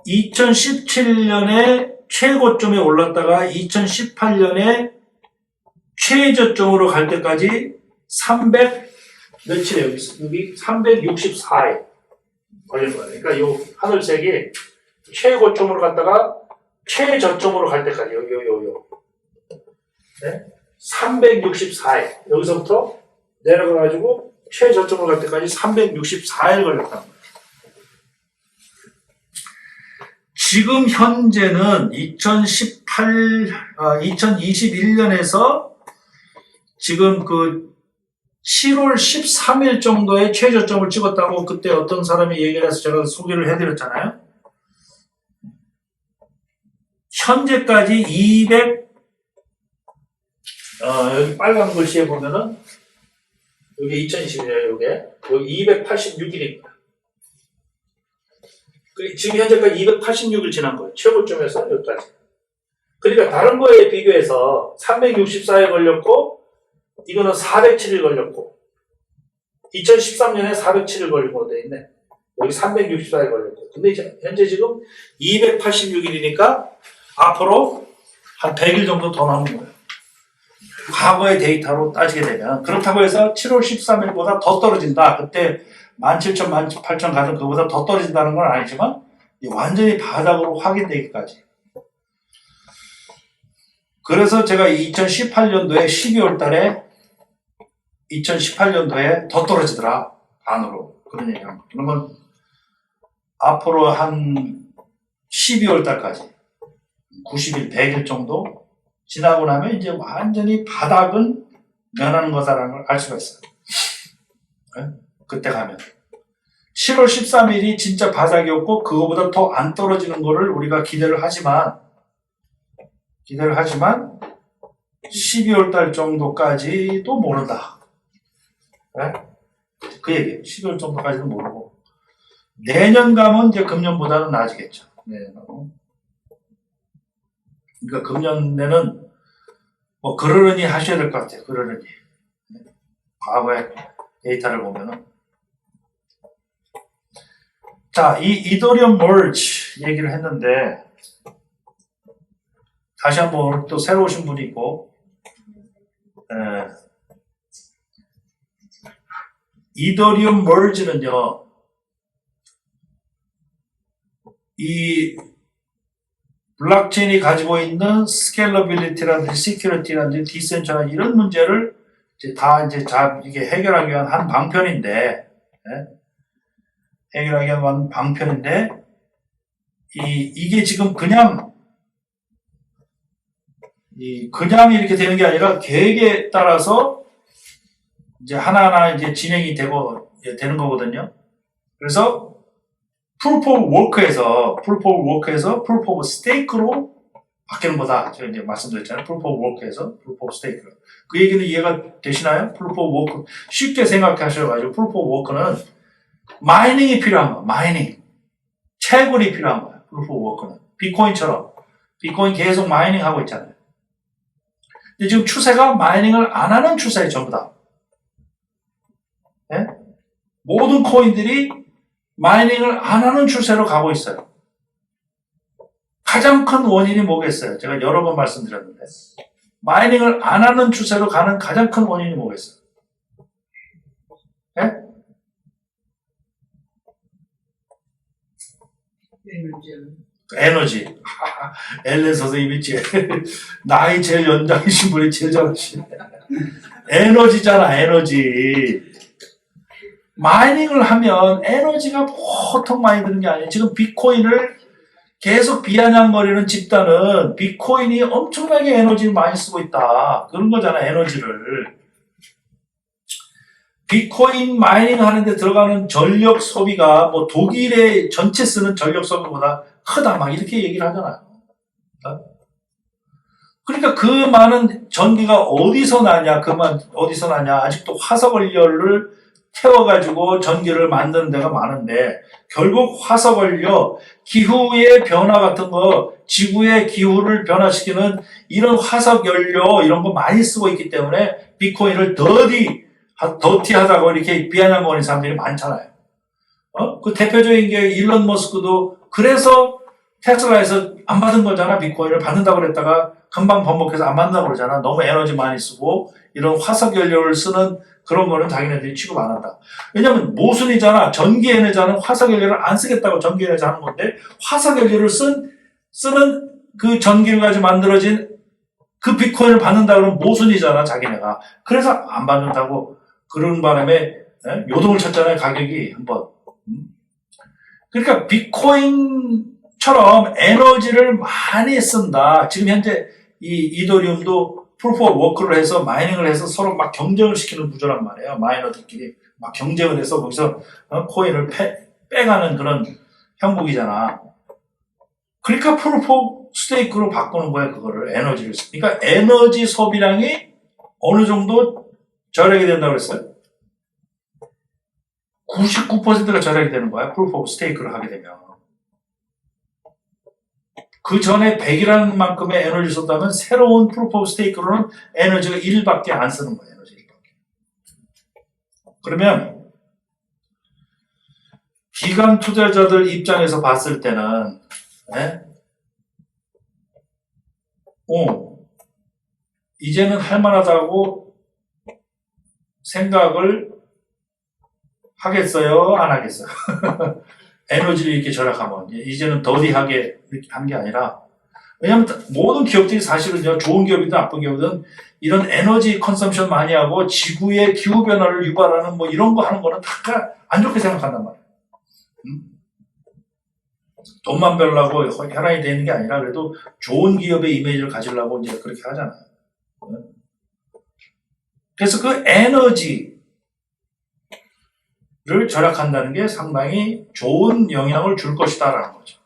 2017년에 최고점에 올랐다가 2018년에 최저점으로 갈 때까지 300 며칠이에요? 여기 364일 걸리는 거예요. 그러니까 이 하늘색이 최고점으로 갔다가 최저점으로 갈 때까지 요. 네? 364일. 여기서부터 내려가가지고 최저점으로 갈 때까지 364일 걸렸다는 거예요. 지금 현재는 2021년에서 지금 그 7월 13일 정도에 최저점을 찍었다고 그때 어떤 사람이 얘기를 해서 제가 소개를 해드렸잖아요. 현재까지 200, 여기 빨간 글씨에 보면은, 여기 2021년에 여기 286일입니다. 지금 현재까지 286일 지난 거예요. 최고점에서 여기까지. 그러니까 다른 거에 비교해서 364일 걸렸고, 이거는 407일 걸렸고, 2013년에 407일 걸리고 돼 있네. 여기 364일 걸렸고. 근데 이제 현재 지금 286일이니까 앞으로 한 100일 정도 더 남은 거예요. 과거의 데이터로 따지게 되면. 그렇다고 해서 7월 13일보다 더 떨어진다. 그때 17,000, 18,000 가던 그보다 더 떨어진다는 건 아니지만 완전히 바닥으로 확인되기까지. 그래서 제가 2018년도에 12월 달에 2018년도에 더 떨어지더라. 반으로. 그런 얘기한 거. 그러면 앞으로 한 12월 달까지 90일, 100일 정도 지나고 나면 이제 완전히 바닥은 면하는 거다라는 걸 알 수가 있어요. 네? 그때 가면. 7월 13일이 진짜 바닥이었고 그거보다 더 안 떨어지는 거를 우리가 기대를 하지만 12월 달 정도까지도 모른다. 네? 그 얘기예요. 12월 정도까지는 모르고 내년 가면 이제 금년보다는 나아지겠죠. 그러니까 금년에는 뭐 그러려니 하셔야 될 것 같아요. 그러려니. 과거의 데이터를 보면은. 자, 이 이더리움 머지 얘기를 했는데 다시 한번 또 새로 오신 분이 있고 이더리움 머지는요 이 블록체인이 가지고 있는 스케일러빌리티라든지 시큐리티라든지 디센트라든지 이런 문제를 이제 이게 해결하기 위한 한 방편인데, 해결하기 위한 방편인데, 이게 지금 그냥 이렇게 되는 게 아니라 계획에 따라서 이제 하나하나 이제 진행이 되는 거거든요. 그래서 proof of work에서 proof of stake로 바뀌는 거다. 제가 이제 말씀드렸잖아요. proof of work에서 proof of stake로. 그 얘기는 이해가 되시나요? proof of work. 쉽게 생각하셔가지고 proof of work는 마이닝이 필요한 거야. 마이닝. 채굴이 필요한 거야. proof of work는. 비트코인처럼. 비트코인 계속 마이닝 하고 있잖아요. 근데 지금 추세가 마이닝을 안 하는 추세예요. 전부 다. 네? 모든 코인들이 마이닝을 안 하는 추세로 가고 있어요. 가장 큰 원인이 뭐겠어요? 제가 여러 번 말씀드렸는데 마이닝을 안 하는 추세로 가는 가장 큰 원인이 뭐겠어요? 네? 에너지. 엘렌 선생님이 나이 제일 연장이신 분이 제일 잘하시네. 에너지잖아, 에너지. 마이닝을 하면 에너지가 보통 많이 드는 게 아니에요. 지금 비트코인을 계속 비아냥거리는 집단은 비트코인이 엄청나게 에너지를 많이 쓰고 있다. 그런 거잖아, 에너지를. 비트코인 마이닝 하는데 들어가는 전력 소비가 뭐 독일의 전체 쓰는 전력 소비보다 크다. 막 이렇게 얘기를 하잖아요. 그러니까 그 많은 전기가 어디서 나냐, 어디서 나냐. 아직도 화석연료를 태워가지고 전기를 만드는 데가 많은데 결국 화석연료, 기후의 변화 같은 거, 지구의 기후를 변화시키는 이런 화석연료 이런 거 많이 쓰고 있기 때문에 비트코인을 더디 더티하다고 이렇게 비아냥거리는 사람들이 많잖아요. 그 대표적인 게 일론 머스크도 그래서 테슬라에서 안 받은 거잖아. 비트코인을 받는다고 그랬다가 금방 번복해서 안 받는다고 그러잖아. 너무 에너지 많이 쓰고 이런 화석 연료를 쓰는 그런 거는 자기네들이 취급 안 한다. 왜냐면 모순이잖아. 전기 에너지는 화석 연료를 안 쓰겠다고 전기 에너지 하는 건데 화석 연료를 쓰는 그 전기를 가지고 만들어진 그 비트코인을 받는다 그러면 모순이잖아. 자기네가. 그래서 안 받는다고 그런 바람에 요동을 쳤잖아요. 가격이 한번. 그러니까 비트코인처럼 에너지를 많이 쓴다. 지금 현재 이 이더리움도 프루프 오브 워크를 해서 마이닝을 해서 서로 막 경쟁을 시키는 구조란 말이에요. 마이너들끼리 막 경쟁을 해서 거기서 코인을 빼가는 그런 형국이잖아. 그러니까 프루프 오브 스테이크로 바꾸는 거야. 그거를 에너지를. 그러니까 에너지 소비량이 어느 정도 절약이 된다고 그랬어요. 99%가 절약이 되는 거야. 프루프 오브 스테이크를 하게 되면. 그 전에 100이라는 만큼의 에너지를 썼다면 새로운 프루프 오브 스테이크로는 에너지가 1밖에 안 쓰는 거예요. 에너지 1밖에. 그러면 기관 투자자들 입장에서 봤을 때는 이제는 할만하다고 생각을 하겠어요? 안 하겠어요? 에너지를 이렇게 절약하면 이제는 더디하게 한 게 아니라 왜냐하면 모든 기업들이 사실은요 좋은 기업이든 나쁜 기업이든 이런 에너지 컨섬션 많이 하고 지구의 기후변화를 유발하는 뭐 이런 거 하는 거는 다 안 좋게 생각한단 말이에요. 돈만 벌려고 혈안이 되는 게 아니라 그래도 좋은 기업의 이미지를 가지려고 이제 그렇게 하잖아요. 그래서 그 에너지를 절약한다는 게 상당히 좋은 영향을 줄 것이다라는 거죠.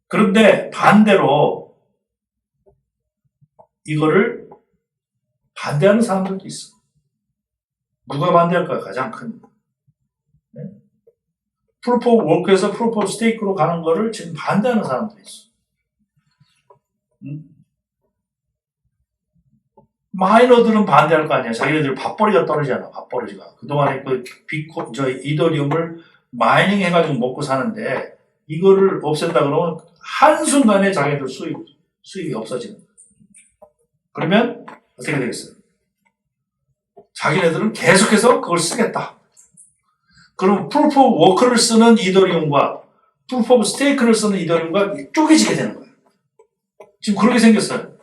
그런데 반대로 이거를 반대하는 사람들도 있어. 누가 반대할까요? 가장 큰. 프루프 오브 워크에서 프루프 오브 스테이크로 가는 거를 지금 반대하는 사람들이 있어. 마이너들은 반대할 거 아니야. 자기네들 밥벌이가 떨어지잖아. 밥벌이가. 그동안에 그 이더리움을 마이닝 해가지고 먹고 사는데 이거를 없앤다 그러면 한순간에 자기네들 수입이 없어지는 거야. 그러면 어떻게 되겠어요? 자기네들은 계속해서 그걸 쓰겠다. 그럼 프루프 오브 워크를 쓰는 이더리움과 프루프 오브 스테이크를 쓰는 이더리움과 쪼개지게 되는 거예요. 지금 그렇게 생겼어요.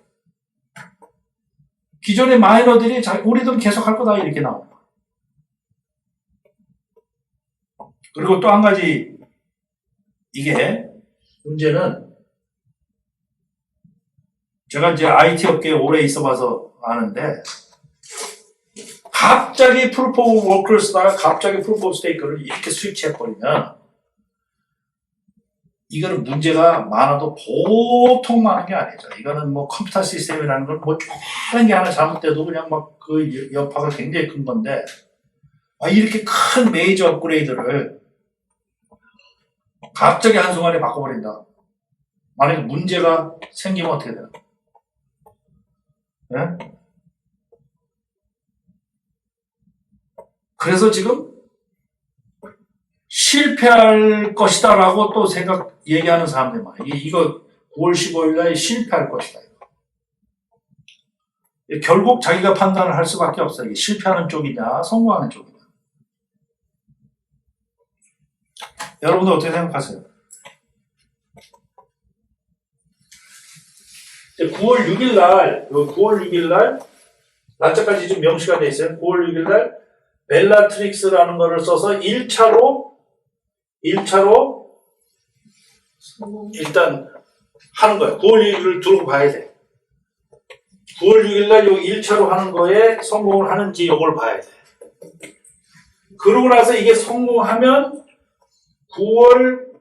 기존의 마이너들이 우리들은 계속 할 거다 이렇게 나옵니다. 그리고 또 한 가지 이게 문제는 제가 이제 IT 업계에 오래 있어봐서 아는데 갑자기 프루프 오브 워크를 쓰다가 갑자기 프루프 오브 스테이크를 이렇게 스위치해버리면 이거는 문제가 많아도 보통 많은 게 아니죠. 이거는 뭐 컴퓨터 시스템이라는 건 뭐 조그만 게 하나 잘못돼도 그냥 막 그 여파가 굉장히 큰 건데 이렇게 큰 메이저 업그레이드를 갑자기 한순간에 바꿔버린다. 만약에 문제가 생기면 어떻게 되나? 네? 그래서 지금 실패할 것이다라고 또 얘기하는 사람들 많아요. 이거 9월 15일 날 실패할 것이다. 결국 자기가 판단을 할 수밖에 없어요. 이게 실패하는 쪽이냐, 성공하는 쪽이냐. 여러분들 어떻게 생각하세요? 9월 6일 날, 날짜까지 좀 명시가 돼 있어요. 9월 6일 날, 벨라트릭스라는 거를 써서 1차로 일단 하는 거예요. 9월 6일을 두고 봐야 돼. 9월 6일 날 요 1차로 하는 거에 성공을 하는지 요걸 봐야 돼. 그러고 나서 이게 성공하면 9월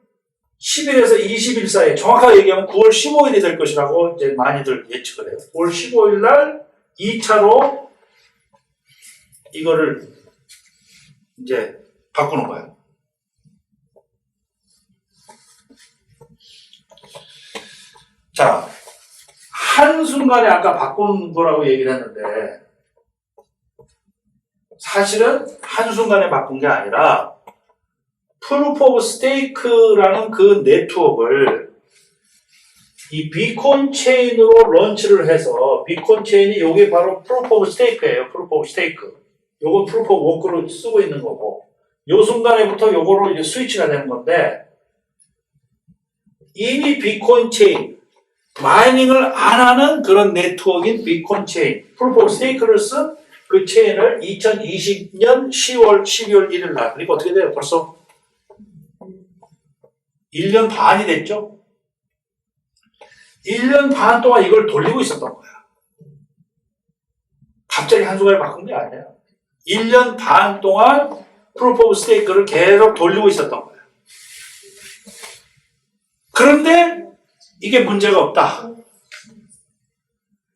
10일에서 20일 사이, 정확하게 얘기하면 9월 15일이 될 것이라고 이제 많이들 예측을 해요. 9월 15일 날 2차로 이거를 이제 바꾸는 거예요. 자, 한순간에 아까 바꾼 거라고 얘기를 했는데, 사실은 한순간에 바꾼 게 아니라 프루프 오브 스테이크라는 그 네트워크를 이 비콘 체인으로 런치를 해서 비콘 체인이 요게 바로 프루프 오브 스테이크예요. 프루프 오브 스테이크. 요건 프루프 오브 워크로 쓰고 있는 거고 요 순간에부터 요거로 이제 스위치가 되는 건데 이미 비콘 체인 마이닝을 안 하는 그런 네트워크인 비콘 체인 프루프 오브 스테이크를 쓴 그 체인을 2020년 10월 12월 1일 날 그러니까 어떻게 돼요? 벌써 1년 반이 됐죠? 1년 반 동안 이걸 돌리고 있었던 거야. 갑자기 한순간에 바꾼 게 아니야. 1년 반 동안 프루프 오브 스테이크를 계속 돌리고 있었던 거야. 그런데 이게 문제가 없다.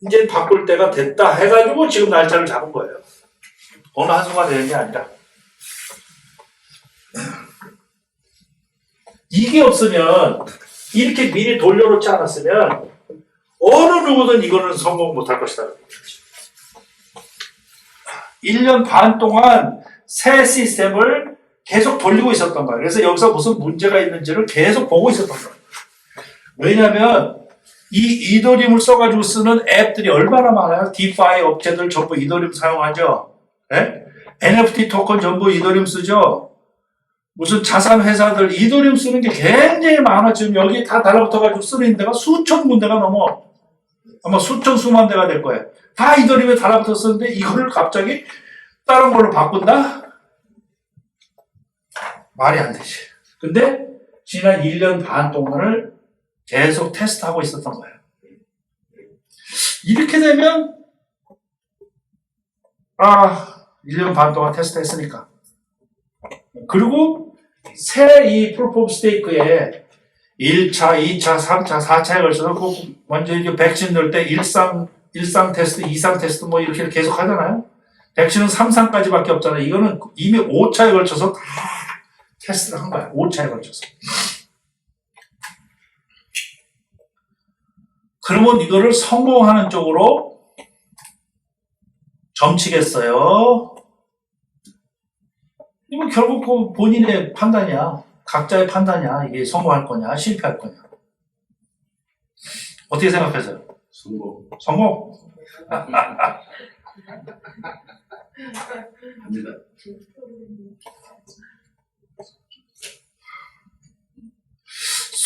이제 바꿀 때가 됐다 해가지고 지금 날짜를 잡은 거예요. 어느 한순간 되는 게 아니라. 이게 없으면 이렇게 미리 돌려놓지 않았으면 어느 누구든 이거는 성공 못할 것이다. 1년 반 동안 새 시스템을 계속 돌리고 있었던 거예요. 그래서 여기서 무슨 문제가 있는지를 계속 보고 있었던 거예요. 왜냐하면 이 이더리움을 써가지고 쓰는 앱들이 얼마나 많아요? 디파이 업체들 전부 이더리움 사용하죠. 네? NFT 토큰 전부 이더리움 쓰죠. 무슨 자산 회사들 이더리움 쓰는 게 굉장히 많아. 지금 여기 다 달라붙어가지고 쓰는 데가 수천 군데가 넘어. 아마 수천 수만 대가 될 거예요. 다 이더리움에 달라붙어 쓰는데 이거를 갑자기 다른 걸로 바꾼다? 말이 안 되지. 근데 지난 1년 반 동안을 계속 테스트하고 있었던 거예요. 이렇게 되면 1년 반 동안 테스트했으니까 그리고 새 이 프루프 오브 스테이크에 1차, 2차, 3차, 4차에 걸쳐서 먼저 이렇게 백신 넣을 때 1상 테스트, 2상 테스트 뭐 이렇게 계속 하잖아요. 백신은 3상까지밖에 없잖아요. 이거는 이미 5차에 걸쳐서 다 테스트를 한 거야. 5차에 걸쳐서. 그러면 이거를 성공하는 쪽으로 점치겠어요? 이건 결국 그 본인의 판단이야. 각자의 판단이야. 이게 성공할 거냐, 실패할 거냐. 어떻게 생각하세요? 성공. 성공? 합니다.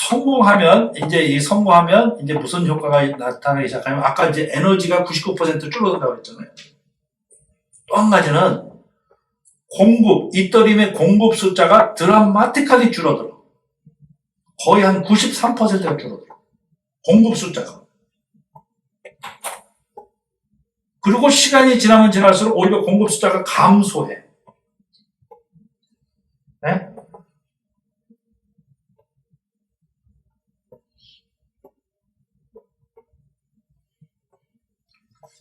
성공하면 이제 무슨 효과가 나타나기 시작하면 아까 이제 에너지가 99% 줄어든다고 했잖아요. 또 한 가지는 이더리움의 공급 숫자가 드라마틱하게 줄어들어. 거의 한 93%가 줄어들어. 공급 숫자가. 그리고 시간이 지나면 지날수록 오히려 공급 숫자가 감소해. 네?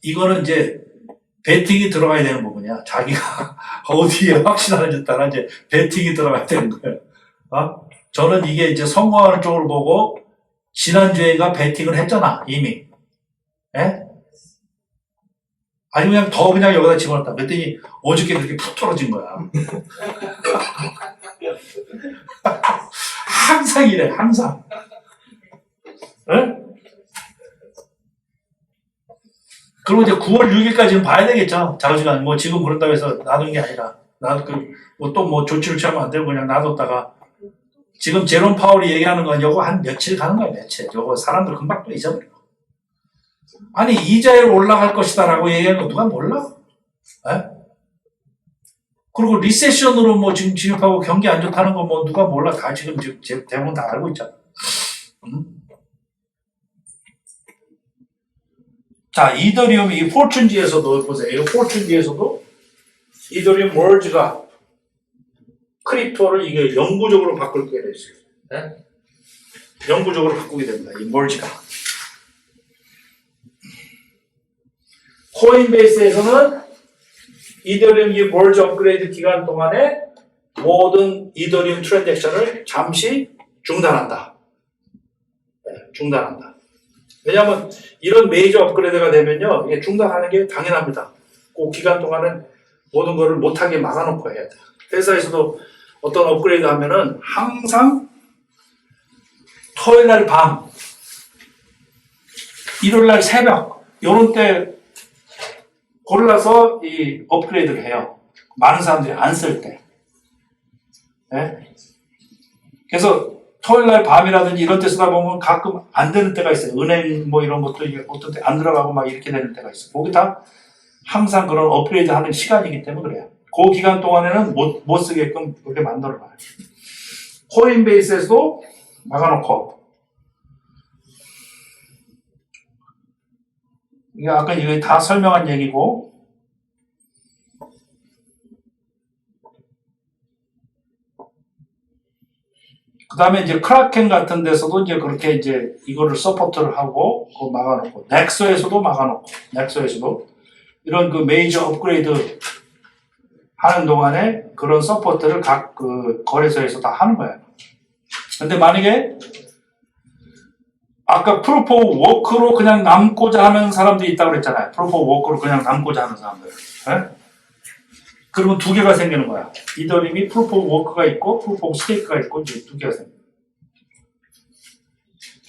이거는 이제 베팅이 들어가야 되는 부분이야. 자기가 어디에 확신하는지 따라 이제 베팅이 들어가야 되는 거예요. 저는 이게 이제 성공하는 쪽을 보고 지난주에가 베팅을 했잖아, 이미. 예? 아니, 그냥 여기다 집어넣었다. 그랬더니 어저께 그렇게 푹 떨어진 거야. 항상 이래, 항상. 예? 그리고 이제 9월 6일까지는 봐야 되겠죠. 자우지간 뭐 지금 그런다고 해서 놔둔 게 아니라 또 조치를 취하면 안 되고 그냥 놔뒀다가 지금 제롬 파월이 얘기하는 건 요거 한 며칠 가는 거야. 며칠. 요거 사람들 금방 또 잊어버려. 아니 이자율 올라갈 것이다라고 얘기하는 거 누가 몰라? 에? 그리고 리세션으로 뭐 지금 진입하고 경기 안 좋다는 거 뭐 누가 몰라? 다 지금 대부분 다 알고 있잖아. 자, 이더리움이 이 포춘지에서도 보세요. 이 포춘지에서도 이더리움 머지가 크립토를 이게 영구적으로 바꾸게 됐어요. 네? 영구적으로 바꾸게 됩니다. 이 머지가. 코인베이스에서는 이더리움 이 머지 업그레이드 기간 동안에 모든 이더리움 트랜잭션을 잠시 중단한다. 네, 중단한다. 왜냐하면 이런 메이저 업그레이드가 되면요, 이게 중단하는 게 당연합니다. 그 기간 동안은 모든 거를 못하게 막아놓고 해야 돼. 회사에서도 어떤 업그레이드 하면은 항상 토요일 날 밤, 일요일 날 새벽, 요런 때 골라서 이 업그레이드를 해요. 많은 사람들이 안 쓸 때. 네? 그래서 토요일 날 밤이라든지 이런 때 쓰다 보면 가끔 안 되는 때가 있어요. 은행 뭐 이런 것도 어떤 때 안 들어가고 막 이렇게 되는 때가 있어요. 거기 다 항상 그런 업그레이드 하는 시간이기 때문에 그래요. 그 기간 동안에는 못 쓰게끔 그렇게 만들어 놔요. 코인베이스에서도 막아놓고. 이게 아까 이거 다 설명한 얘기고. 그 다음에 이제 크라켄 같은 데서도 이제 그렇게 이제 이거를 서포트를 하고, 그거 막아놓고, 넥서에서도 막아놓고, 넥서에서도 이런 그 메이저 업그레이드 하는 동안에 그런 서포트를 각 그 거래소에서 다 하는 거예요. 근데 만약에 아까 프로포 워크로 그냥 남고자 하는 사람들이 있다고 그랬잖아요. 프로포 워크로 그냥 남고자 하는 사람들. 네? 그러면 두 개가 생기는 거야. 이더림이 프로포 워크가 있고 프로포 스테이크가 있고 이제 두 개가 생겨.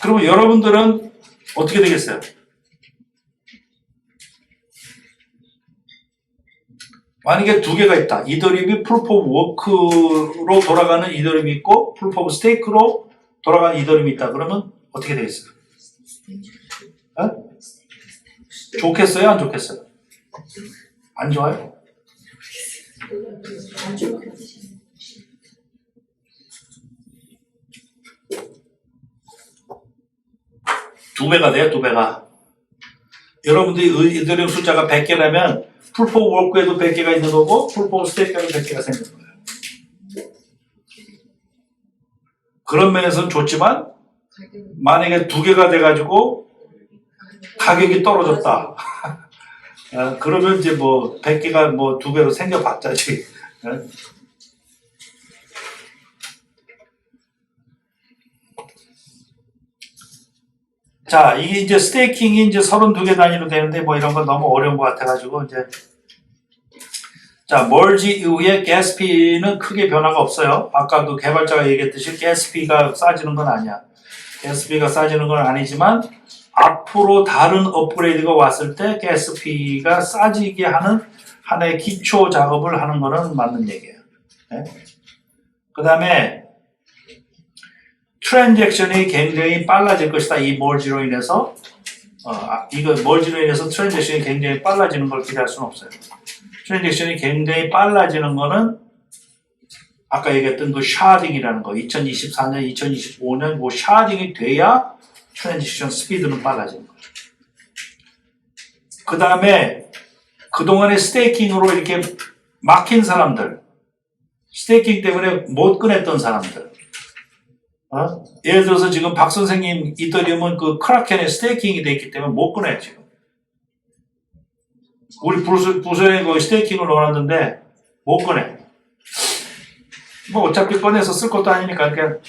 그러면 여러분들은 어떻게 되겠어요? 만약에 두 개가 있다. 이더림이 프루프 오브 워크로 돌아가는 이더림이 있고 프루프 오브 스테이크로 돌아가는 이더림이 있다. 그러면 어떻게 되겠어요? 어? 좋겠어요? 안 좋겠어요? 안 좋아요? 두 배가 돼요, 두 배가. 여러분들이 이더리움 숫자가 100개라면 프루프 오브 워크에도 100개가 있는 거고 프루프 오브 스테이크에도 100개가 생기는 거예요. 그런 면에서는 좋지만 만약에 두 개가 돼가지고 가격이 떨어졌다. 그러면 이제 뭐 100개가 뭐 두 배로 생겨봤자지. 자, 이게 이제 스테이킹이 이제 32개 단위로 되는데 뭐 이런 건 너무 어려운 것 같아가지고 이제 자, 멀지 이후에 가스피는 크게 변화가 없어요. 아까도 개발자가 얘기했듯이 가스피가 싸지는 건 아니야. 가스피가 싸지는 건 아니지만 앞으로 다른 업그레이드가 왔을 때 가스피가 싸지게 하는 하나의 기초 작업을 하는 거는 맞는 얘기예요. 네? 그 다음에 트랜잭션이 굉장히 빨라질 것이다. 이 멀지로 인해서 이거 멀지로 인해서 트랜잭션이 굉장히 빨라지는 걸 기대할 수는 없어요. 트랜잭션이 굉장히 빨라지는 거는 아까 얘기했던 그 샤딩이라는 거 2024년, 2025년 뭐 샤딩이 돼야 트랜지션 스피드는 빨라지는 거예요. 그 다음에 그동안에 스테이킹으로 이렇게 막힌 사람들, 스테이킹 때문에 못 꺼냈던 사람들, 예를 들어서 지금 박 선생님 이더리움은 그 크라켄에 스테이킹이 돼 있기 때문에 못 꺼내요 지금. 우리 부서에 그 스테이킹을 넣어놨는데 못 꺼내. 뭐 어차피 꺼내서 쓸 것도 아니니까 그냥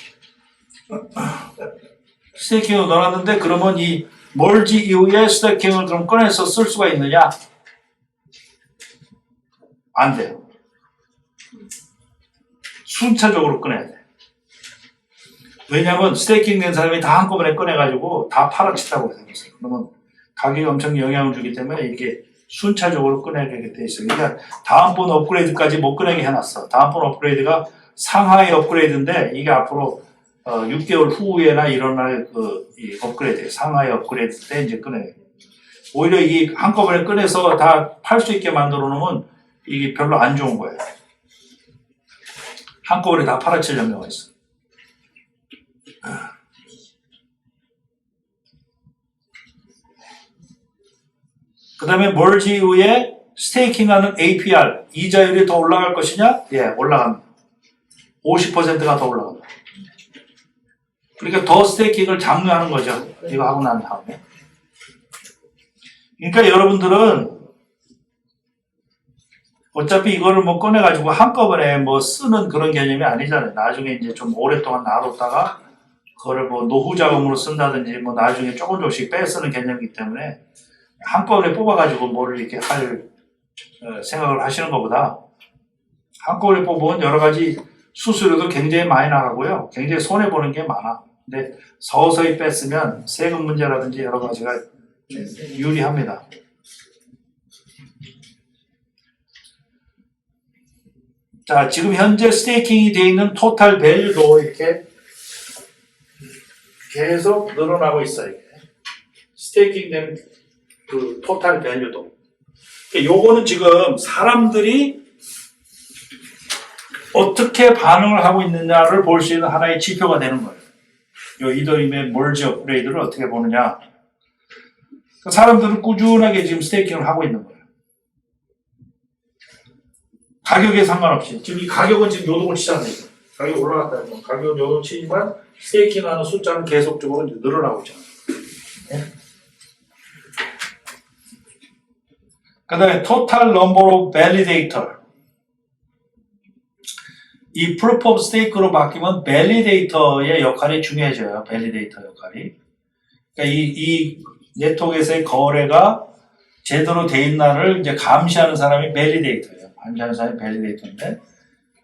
스테이킹을 넣어놨는데 그러면 이 멀지 이후에 스테이킹을 그럼 꺼내서 쓸 수가 있느냐? 안 돼요. 순차적으로 꺼내야 돼. 왜냐하면 스테이킹 된 사람이 다 한꺼번에 꺼내가지고 다 팔아친다고 생겼어요. 그러면 가격에 엄청 영향을 주기 때문에 이게 순차적으로 꺼내게 돼 있어요. 그러니까 다음번 업그레이드까지 못 꺼내게 해놨어. 다음번 업그레이드가 상하이 업그레이드인데 이게 앞으로 6개월 후에나 일어날 이 업그레이드, 상하이 업그레이드 때 이제 꺼내요. 오히려 이 한꺼번에 꺼내서 다 팔 수 있게 만들어 놓으면 이게 별로 안 좋은 거예요. 한꺼번에 다 팔아칠 염려가 있어. 그 다음에 멀지 이후에 스테이킹하는 APR, 이자율이 더 올라갈 것이냐? 예, 올라갑니다. 50%가 더 올라갑니다. 그러니까 더 스테이킹을 장려하는 거죠. 이거 하고 난 다음에. 그러니까 여러분들은 어차피 이거를 뭐 꺼내가지고 한꺼번에 뭐 쓰는 그런 개념이 아니잖아요. 나중에 이제 좀 오랫동안 놔뒀다가 그거를 뭐 노후 자금으로 쓴다든지 뭐 나중에 조금씩 빼쓰는 개념이기 때문에 한꺼번에 뽑아가지고 뭐를 이렇게 할 생각을 하시는 것보다 한꺼번에 뽑으면 여러 가지 수수료도 굉장히 많이 나가고요. 굉장히 손해보는 게 많아. 근데 서서히 뺐으면 세금 문제라든지 여러 가지가 유리합니다. 자, 지금 현재 스테이킹이 되어 있는 토탈 밸류도 이렇게 계속 늘어나고 있어요. 스테이킹 된 그 토탈 밸류도. 요거는 지금 사람들이 어떻게 반응을 하고 있느냐를 볼 수 있는 하나의 지표가 되는 거예요. 요 이더리움의 멀지 업그레이드를 어떻게 보느냐. 사람들은 꾸준하게 지금 스테이킹을 하고 있는 거예요. 가격에 상관없이. 지금 이 가격은 지금 요동을 치잖아요. 가격 올라갔다 해서 가격은 요동 치지만 스테이킹하는 숫자는 계속적으로 이제 늘어나고 있잖아요. 네? 그 다음에 total number of validator. 이 proof of stake로 바뀌면 validator의 역할이 중요해져요. validator 역할이. 그러니까 이 네트워크에서의 거래가 제대로 돼 있나를 이제 감시하는 사람이 validator예요. 감시하는 사람이 validator인데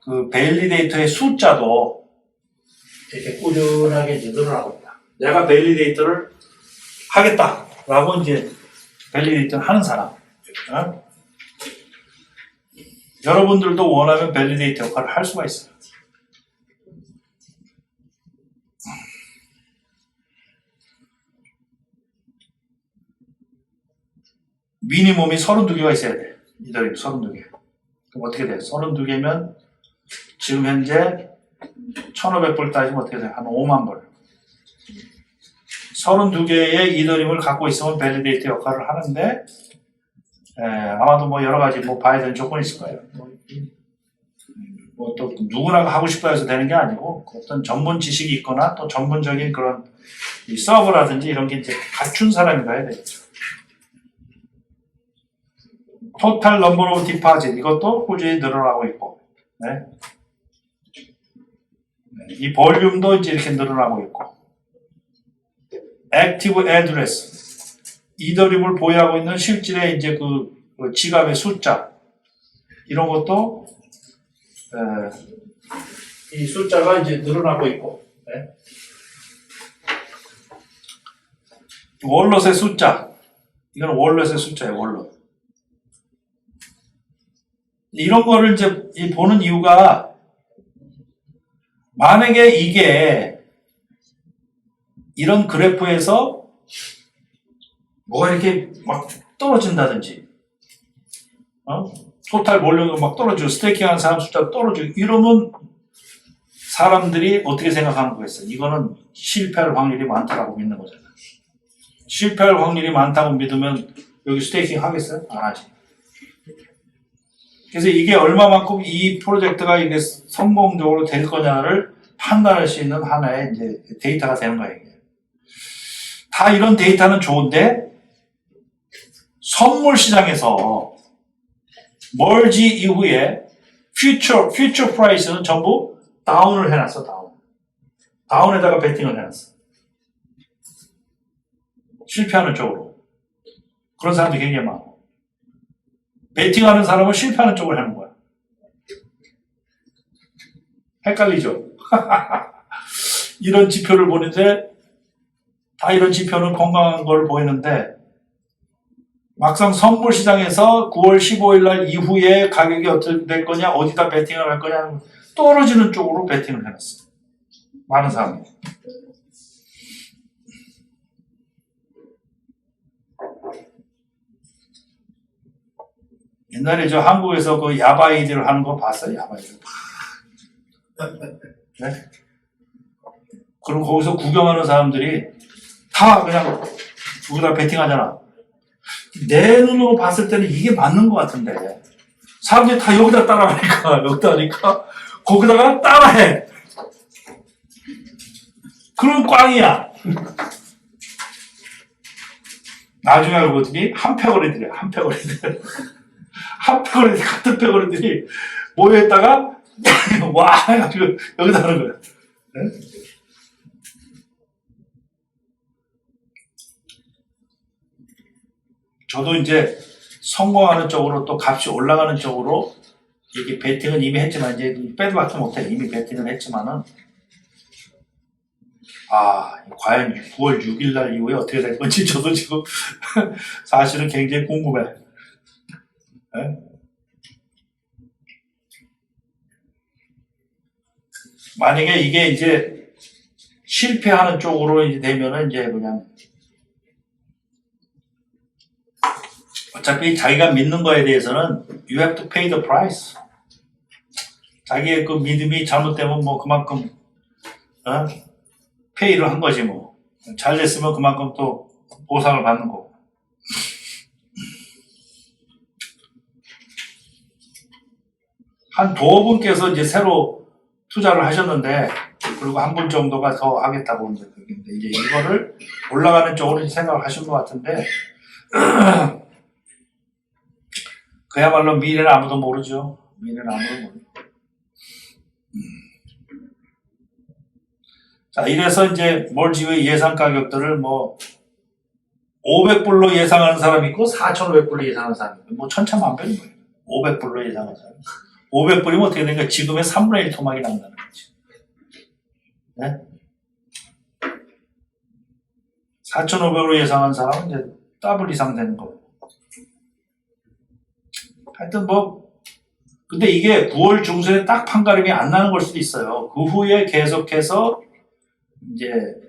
그 validator의 숫자도 이렇게 꾸준하게 이제 늘어나고 있다. 내가 validator를 하겠다라고 이제 validator 하는 사람. 여러분들도 원하면 밸리데이터 역할을 할 수가 있어요. 미니멈이 32개가 있어야 돼. 이더리움 32개. 그럼 어떻게 돼요? 32개면 지금 현재 1,500불 따지면 어떻게 돼요? 한 5만 불. 32개의 이더리움을 갖고 있으면 밸리데이터 역할을 하는데 아마도 뭐 여러 가지 뭐 봐야 되는 조건이 있을 거예요. 뭐 또 누구나 하고 싶어 해서 되는 게 아니고 어떤 전문 지식이 있거나 또 전문적인 그런 이 서버라든지 이런 게 이제 갖춘 사람이 가야 되겠죠. 토탈 넘버 오브 디파짓 이것도 꾸준히 늘어나고 있고, 네. 이 볼륨도 이제 이렇게 늘어나고 있고, 액티브 애드레스 이더리움을 보유하고 있는 실질의 이제 그 지갑의 숫자 이런 것도 이 숫자가 이제 늘어나고 있고, 네. 월넛의 숫자 이건 월넛의 숫자예요. 월넛 이런 거를 이제 보는 이유가 만약에 이게 이런 그래프에서 뭐가 이렇게 막 떨어진다든지, 토탈 볼륨도 막 떨어지고, 스테이킹 하는 사람 숫자가 떨어지고, 이러면 사람들이 어떻게 생각하는 거겠어요? 이거는 실패할 확률이 많다라고 믿는 거잖아요. 실패할 확률이 많다고 믿으면 여기 스테이킹 하겠어요? 안 하지. 그래서 이게 얼마만큼 이 프로젝트가 이게 성공적으로 될 거냐를 판단할 수 있는 하나의 이제 데이터가 되는 거예요. 이게. 다 이런 데이터는 좋은데, 선물 시장에서 멀지 이후에 퓨처 프라이스는 전부 다운을 해놨어. 다운에다가 베팅을 해놨어. 실패하는 쪽으로. 그런 사람들이 굉장히 많고, 베팅하는 사람은 실패하는 쪽으로 하는 거야. 헷갈리죠? 이런 지표를 보는데 다 이런 지표는 건강한 걸 보이는데 막상 선물 시장에서 9월 15일 날 이후에 가격이 어떻게 될 거냐, 어디다 베팅을 할 거냐, 떨어지는 쪽으로 베팅을 해놨어. 많은 사람이. 옛날에 저 한국에서 그 야바이들 하는 거 봤어요? 야바이들. 네? 그럼 거기서 구경하는 사람들이 다 그냥 누구다 베팅하잖아. 내 눈으로 봤을 때는 이게 맞는 것 같은데 사람들이 다 여기다 하니까 거기다가 따라해. 그럼 꽝이야. 나중에 알고 보더니 한패거리들이야. 한패거리들 같은 패거리들이 모여있다가 와 해가지고 여기다 하는 거야. 네? 저도 이제 성공하는 쪽으로 또 값이 올라가는 쪽으로 이게 베팅은 이미 했지만 이제 빼도 박도 못해. 이미 베팅은 했지만은 과연 9월 6일 날 이후에 어떻게 될 건지 저도 지금 사실은 굉장히 궁금해. 네? 만약에 이게 이제 실패하는 쪽으로 이제 되면은 이제 그냥 어차피 자기가 믿는 거에 대해서는 you have to pay the price. 자기의 그 믿음이 잘못되면 뭐 그만큼 페이를 한 거지 뭐. 잘 됐으면 그만큼 또 보상을 받는 거고. 한 두어 분께서 이제 새로 투자를 하셨는데, 그리고 한 분 정도가 더 하겠다고 이제 이거를 올라가는 쪽으로 생각을 하신 것 같은데, 그야말로 미래는 아무도 모르죠. 미래는 아무도 모르죠. 자, 이래서 이제 몰지의 예상 가격들을 뭐 500불로 예상하는 사람이 있고 4,500불로 예상하는 사람이 있고 뭐 천차만별인 거예요. 500불로 예상하는 사람. 500불이면 어떻게 되니까 지금의 3분의 1 토막이 난다는 거지. 네? 4,500으로 예상한 사람은 이제 더블 이상 되는 거고. 하여튼 뭐 근데 이게 9월 중순에 딱 판가름이 안 나는 걸 수도 있어요. 그 후에 계속해서 이제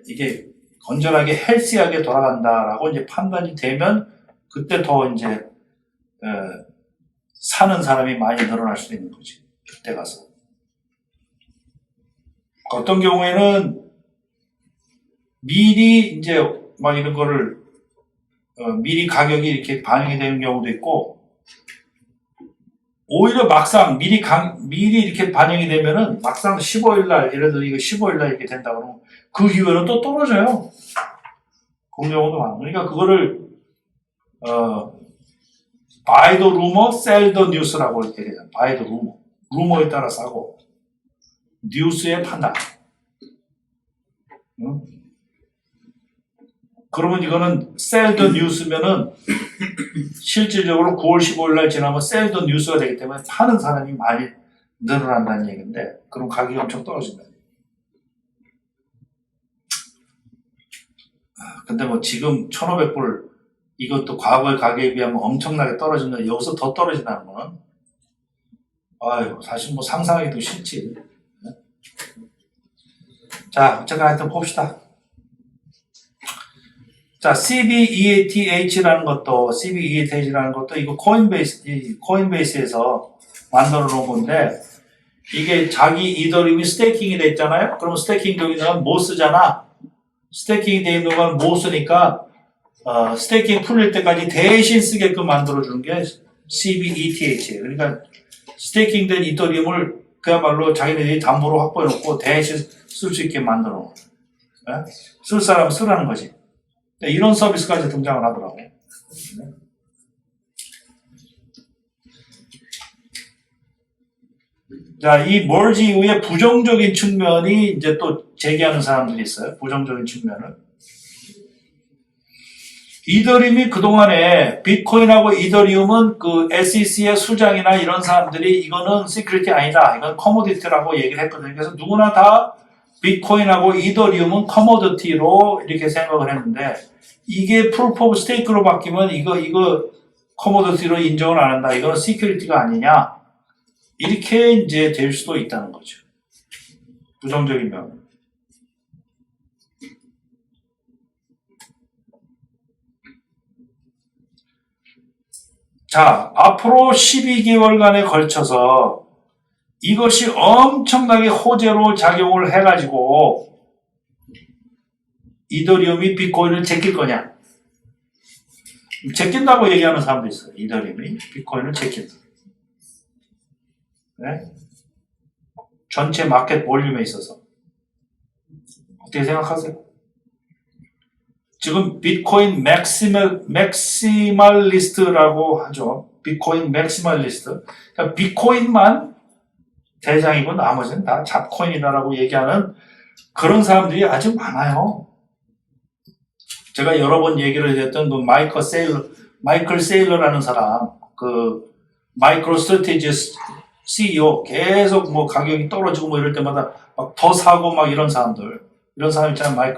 이게 건전하게 헬시하게 돌아간다라고 이제 판단이 되면 그때 더 이제 사는 사람이 많이 늘어날 수도 있는 거지. 그때 가서. 어떤 경우에는 미리 이제 막 이런 거를 미리 가격이 이렇게 반영이 되는 경우도 있고 오히려 막상 미리 이렇게 반영이 되면은 막상 15일날 예를 들어 이거 15일날 이렇게 된다 그러면 그 이후에는 또 떨어져요. 그런 경우도 많아. 그러니까 그거를 buy the rumor, sell the news라고 이렇게 돼요. buy the rumor. 루머에 따라 사고 뉴스에 판다. 응? 그러면 이거는 sell the news면은 실질적으로 9월 15일 날 지나면 sell the news가 되기 때문에 파는 사람이 많이 늘어난다는 얘기인데 그럼 가격이 엄청 떨어진다. 근데 뭐 지금 1,500불 이것도 과거의 가격에 비하면 엄청나게 떨어진다. 여기서 더 떨어진다는 거는 사실 뭐 상상하기도 싫지. 자, 어쨌거나 하여튼 봅시다. 자, CBEATH라는 것도 이거 코인베이스에서 만들어 놓은 건데 이게 자기 이더리움이 스테이킹이 돼 있잖아요. 그럼 스테이킹 되어 있는 건 못 쓰잖아. 스테이킹이 되어 있는 건 못 쓰니까 스테이킹 풀릴 때까지 대신 쓰게끔 만들어 주는 게 CBETH예요. 그러니까 스테이킹 된 이더리움을 그야말로 자기네들이 담보로 확보해 놓고 대신 쓸 수 있게 만들어 놓은 거예요. 쓸 사람 쓰라는 거지. 이런 서비스까지 등장을 하더라고. 자, 이 멀지 이후에 부정적인 측면이 이제 또 제기하는 사람들이 있어요. 부정적인 측면을. 이더리움이 그동안에 비트코인하고 이더리움은 그 SEC의 수장이나 이런 사람들이 이거는 시큐리티 아니다. 이건 커모디티라고 얘기를 했거든요. 그래서 누구나 다 비트코인하고 이더리움은 커모디티로 이렇게 생각을 했는데 이게 프루프 오브 스테이크로 바뀌면 이거 커모디티로 인정을 안 한다. 이거는 시큐리티가 아니냐. 이렇게 이제 될 수도 있다는 거죠. 부정적인 면. 자, 앞으로 12개월간에 걸쳐서 이것이 엄청나게 호재로 작용을 해가지고 이더리움이 비트코인을 제낄 거냐? 제낀다고 얘기하는 사람도 있어요. 이더리움이 비트코인을 제낀다. 네? 전체 마켓 볼륨에 있어서 어떻게 생각하세요? 지금 비트코인 맥시멀리스트라고 하죠. 비트코인 맥시멀리스트. 그러니까 비트코인만 대장이고 나머지는 다 잡코인이다라고 얘기하는 그런 사람들이 아주 많아요. 제가 여러 번 얘기를 했던 그 마이클 마이클 세일러라는 사람, 그 마이크로 스트래티지 CEO 계속 뭐 가격이 떨어지고 뭐 이럴 때마다 막 더 사고 막 이런 사람들, 이런 사람 있잖아요.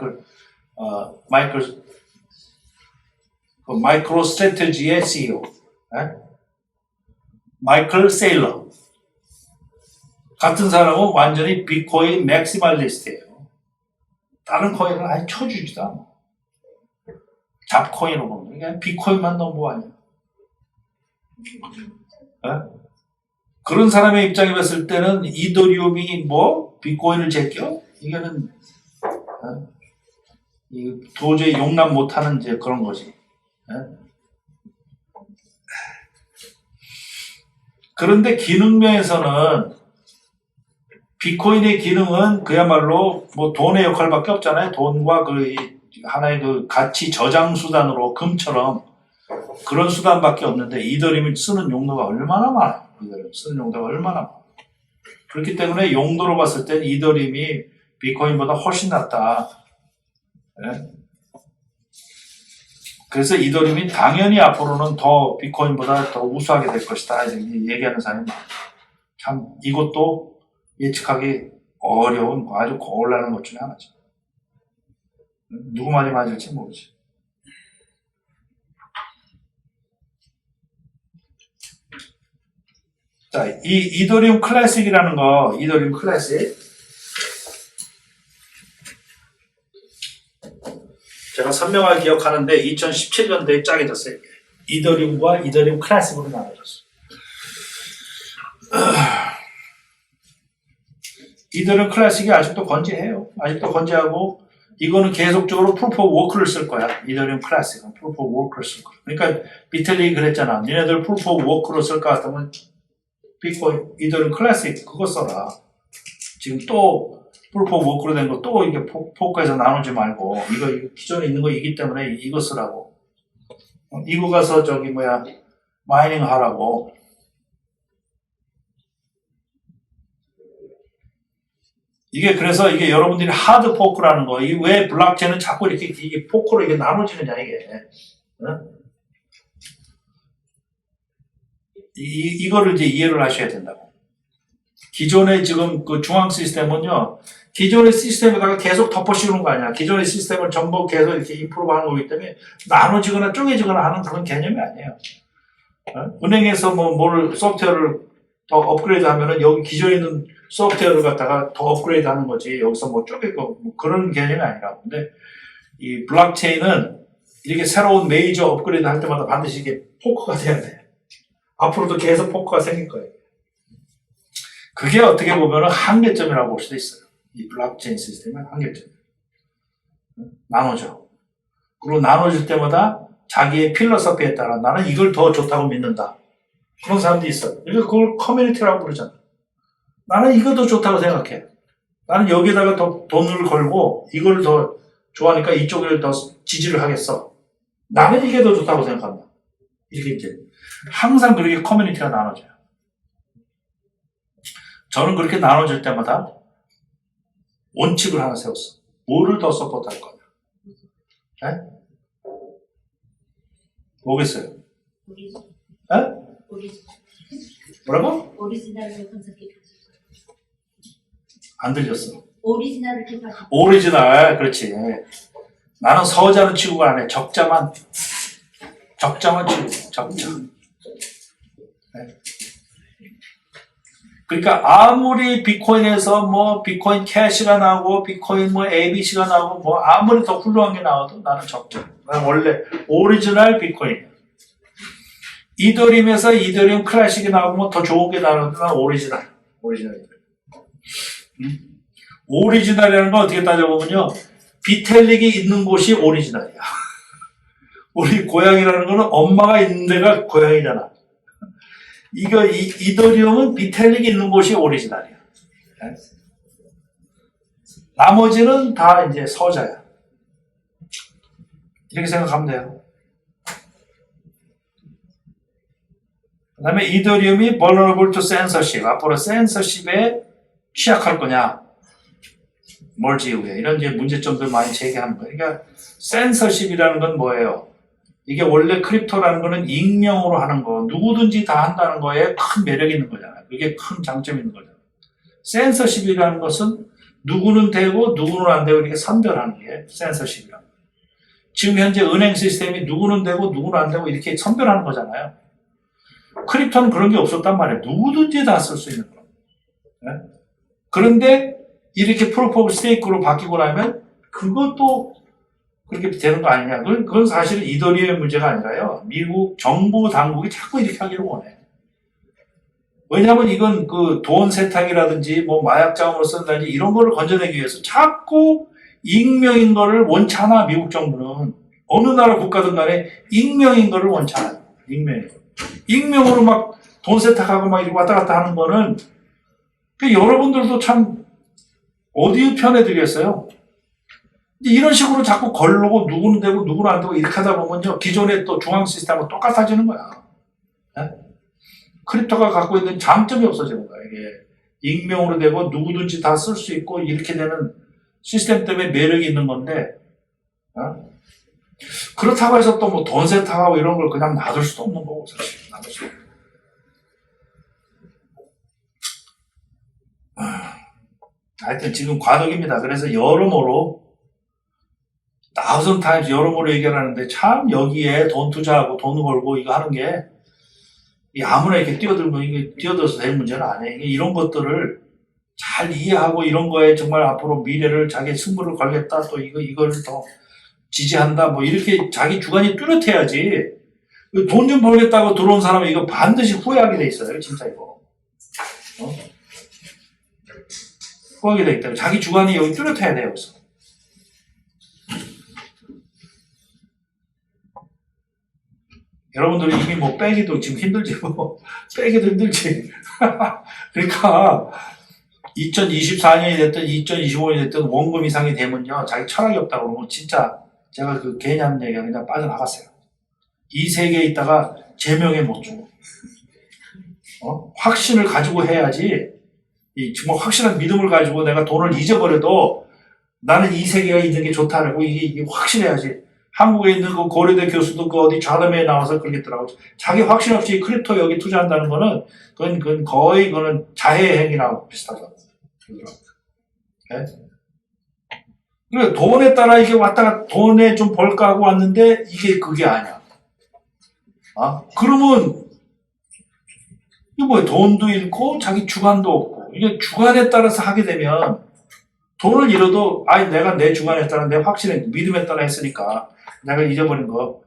마이크로 스트래티지의 CEO, 네? 마이클 세일러 같은 사람은 완전히 비트코인 맥시멀리스트예요. 다른 코인은 아예 쳐주지도 않아. 잡코인으로 보면 그냥 비트코인만 넘보 아니야. 네? 그런 사람의 입장에 봤을 때는 이더리움이 뭐 비트코인을 제껴? 이거는 도저히 용납 못하는 이제 그런 거지. 그런데 기능면에서는 비트코인의 기능은 그야말로 뭐 돈의 역할밖에 없잖아요. 돈과 그 하나의 그 가치 저장 수단으로 금처럼 그런 수단밖에 없는데 이더리움이 쓰는 용도가 얼마나 많아. 이더리움 쓰는 용도가 얼마나 많아. 그렇기 때문에 용도로 봤을 땐 이더리움이 비트코인보다 훨씬 낫다. 네? 그래서 이더리움이 당연히 앞으로는 더 비트코인보다 더 우수하게 될 것이다. 이렇게 얘기하는 사람이 많아요. 참 이것도 예측하기 어려운 아주 곤란한 것 중에 하나죠. 누구 말이 맞을지 모르지. 자, 이 이더리움 클래식이라는 거, 이더리움 클래식. 제가 설명할 기억하는데 2017년도에 짜게 됐어요. 이더리움과 이더리움 클래식으로 나눠졌어요. 이더리움 클래식이 아직도 건재해요. 아직도 건재하고 이거는 계속적으로 프루프 오브 워크를 쓸 거야. 이더리움 클래식은 프루프 오브 워크를 쓸 거야. 그러니까 비텔리 그랬잖아. 니네들 프루프 오브 워크로 쓸 것 같으면 비트코인 이더리움 클래식 그거 써라. 지금 또 프루프 오브 워크로 된 거 또 이게 포크에서 나누지 말고 이거 기존에 있는 거 이기 때문에 이거 쓰라고. 이거 가서 마이닝 하라고. 이게 그래서 이게 여러분들이 하드 포크라는 거, 이 왜 블록체인은 자꾸 이게 포크로 이게 나눠지느냐 이게. 이거를 이제 이해를 하셔야 된다고. 기존의 지금 그 중앙 시스템은요, 기존의 시스템에다가 계속 덮어 씌우는 거 아니야. 기존의 시스템을 전부 계속 이렇게 인프로브 하는 거기 때문에 나눠지거나 쪼개지거나 하는 그런 개념이 아니에요. 은행에서 뭐를 소프트웨어를 더 업그레이드 하면은 여기 기존에 있는 소프트웨어를 갖다가 더 업그레이드 하는 거지. 여기서 뭐 쪼개고 뭐 그런 개념이 아니라. 근데 이 블록체인은 이렇게 새로운 메이저 업그레이드 할 때마다 반드시 이게 포크가 돼야 돼. 앞으로도 계속 포크가 생길 거예요. 그게 어떻게 보면 한계점이라고 볼 수도 있어요. 이 블록체인 시스템은 한계점. 나눠져. 그리고 나눠질 때마다 자기의 필로소피에 따라 나는 이걸 더 좋다고 믿는다. 그런 사람도 있어요. 그러니까 그걸 커뮤니티라고 부르잖아. 나는 이거 더 좋다고 생각해. 나는 여기다가 더 돈을 걸고 이걸 더 좋아하니까 이쪽을 더 지지를 하겠어. 나는 이게 더 좋다고 생각한다. 이렇게 이제 항상 그렇게 커뮤니티가 나눠져요. 저는 그렇게 나눠질 때마다 원칙을 하나 세웠어. 뭐를 더 서포트할 거냐? 네? 뭐겠어요? 네? 뭐라고? 오리지널을 분석해. 안 들렸어. 오리지널을 해가지고. 오리지널, 그렇지. 나는 서자는 취급을 안 해. 적자만 취급, 적자. 네. 그러니까 아무리 비트코인에서 뭐 비트코인 캐시가 나오고 비트코인 뭐 ABC가 나오고 뭐 아무리 더 훌륭한 게 나와도 나는 적자. 나는 원래 오리지널 비트코인. 이더리움에서 이더리움 클래식이 나오면 더 좋은 게 나오는데 난 오리지널. 오리지널이라는 건 어떻게 따져보면요. 비텔릭이 있는 곳이 오리지널이야. 우리 고향이라는 거는 엄마가 있는 데가 고향이잖아. 이더리움은 비텔릭이 있는 곳이 오리지널이야. 나머지는 다 이제 서자야. 이렇게 생각하면 돼요. 그 다음에 이더리움이 vulnerable to censorship. 앞으로 censorship에 취약할 거냐. 멀지 이후에. 이런 이제 문제점들 많이 제기하는 거예요. 그러니까 censorship이라는 건 뭐예요? 이게 원래 크립토라는 거는 익명으로 하는 거, 누구든지 다 한다는 거에 큰 매력이 있는 거잖아요. 그게 큰 장점이 있는 거잖아요. 센서십이라는 것은 누구는 되고 누구는 안 되고 이렇게 선별하는 게 센서십이라는 거예요. 지금 현재 은행 시스템이 누구는 되고 누구는 안 되고 이렇게 선별하는 거잖아요. 크립토는 그런 게 없었단 말이에요. 누구든지 다 쓸 수 있는 거예요. 네? 그런데 이렇게 프로프 오브 스테이크로 바뀌고 나면 그것도 그렇게 되는 거 아니냐. 그건 사실은 이더리움의 문제가 아니라요. 미국 정부 당국이 자꾸 이렇게 하기를 원해. 왜냐하면 이건 그 돈 세탁이라든지 뭐 마약 자금으로 쓴다든지 이런 거를 건져내기 위해서 자꾸 익명인 거를 원치 않아. 미국 정부는 어느 나라 국가든 간에 익명인 거를 원치 않아요. 익명으로 막 돈 세탁하고 막 이렇게 왔다 갔다 하는 거는 여러분들도 참 어디 편에 들겠어요. 이런 식으로 자꾸 걸르고 누구는 되고 누구는 안 되고 이렇게 하다 보면요. 기존의 또 중앙 시스템하고 똑같아지는 거야. 네? 크립토가 갖고 있는 장점이 없어지는 거야. 이게 익명으로 되고 누구든지 다 쓸 수 있고 이렇게 되는 시스템 때문에 매력이 있는 건데 그렇다고 해서 또 뭐 돈 세탁하고 이런 걸 그냥 놔둘 수도 없는 거고 사실 놔둘 수 없는. 하여튼 지금 과도기입니다. 그래서 여러모로 1000times 여러모로 얘기하는데 참 여기에 돈 투자하고 돈 벌고 이거 하는 게 아무나 이렇게 뛰어들면 이게 뛰어들어서 될 문제는 아니에요. 이런 것들을 잘 이해하고 이런 거에 정말 앞으로 미래를 자기 승부를 걸겠다 또 이거를 더 지지한다 뭐 이렇게 자기 주관이 뚜렷해야지 돈 좀 벌겠다고 들어온 사람은 이거 반드시 후회하게 돼 있어요. 진짜 이거. 후회하게 돼 있다. 자기 주관이 여기 뚜렷해야 돼요. 여기서. 여러분들이 이미 뭐 빼기도 지금 힘들지 뭐 빼기도 힘들지. 그러니까 2024년이 됐든 2025년이 됐든 원금 이상이 되면요 자기 철학이 없다고 그러면 진짜 제가 그 괜히 하는 얘기가 그냥 빠져나갔어요. 이 세계에 있다가 제명에 못 주고 확신을 가지고 해야지 정말 확실한 믿음을 가지고 내가 돈을 잊어버려도 나는 이 세계가 있는 게 좋다라고 이게 확실해야지. 한국에 있는 그 고려대 교수도 그 어디 좌담회에 나와서 그러겠더라고. 자기 확신 없이 크립토 여기 투자한다는 거는 그건 거의 그거는 자해 행위랑 비슷하다고. 네? 그래 돈에 따라 이게 왔다가 돈에 좀 벌까 하고 왔는데 이게 그게 아니야. 그러면 이거 뭐야? 돈도 잃고 자기 주관도 없고 이게 주관에 따라서 하게 되면 돈을 잃어도 내가 내 주관에 따라 내 확신에 믿음에 따라 했으니까 내가 잊어버린 거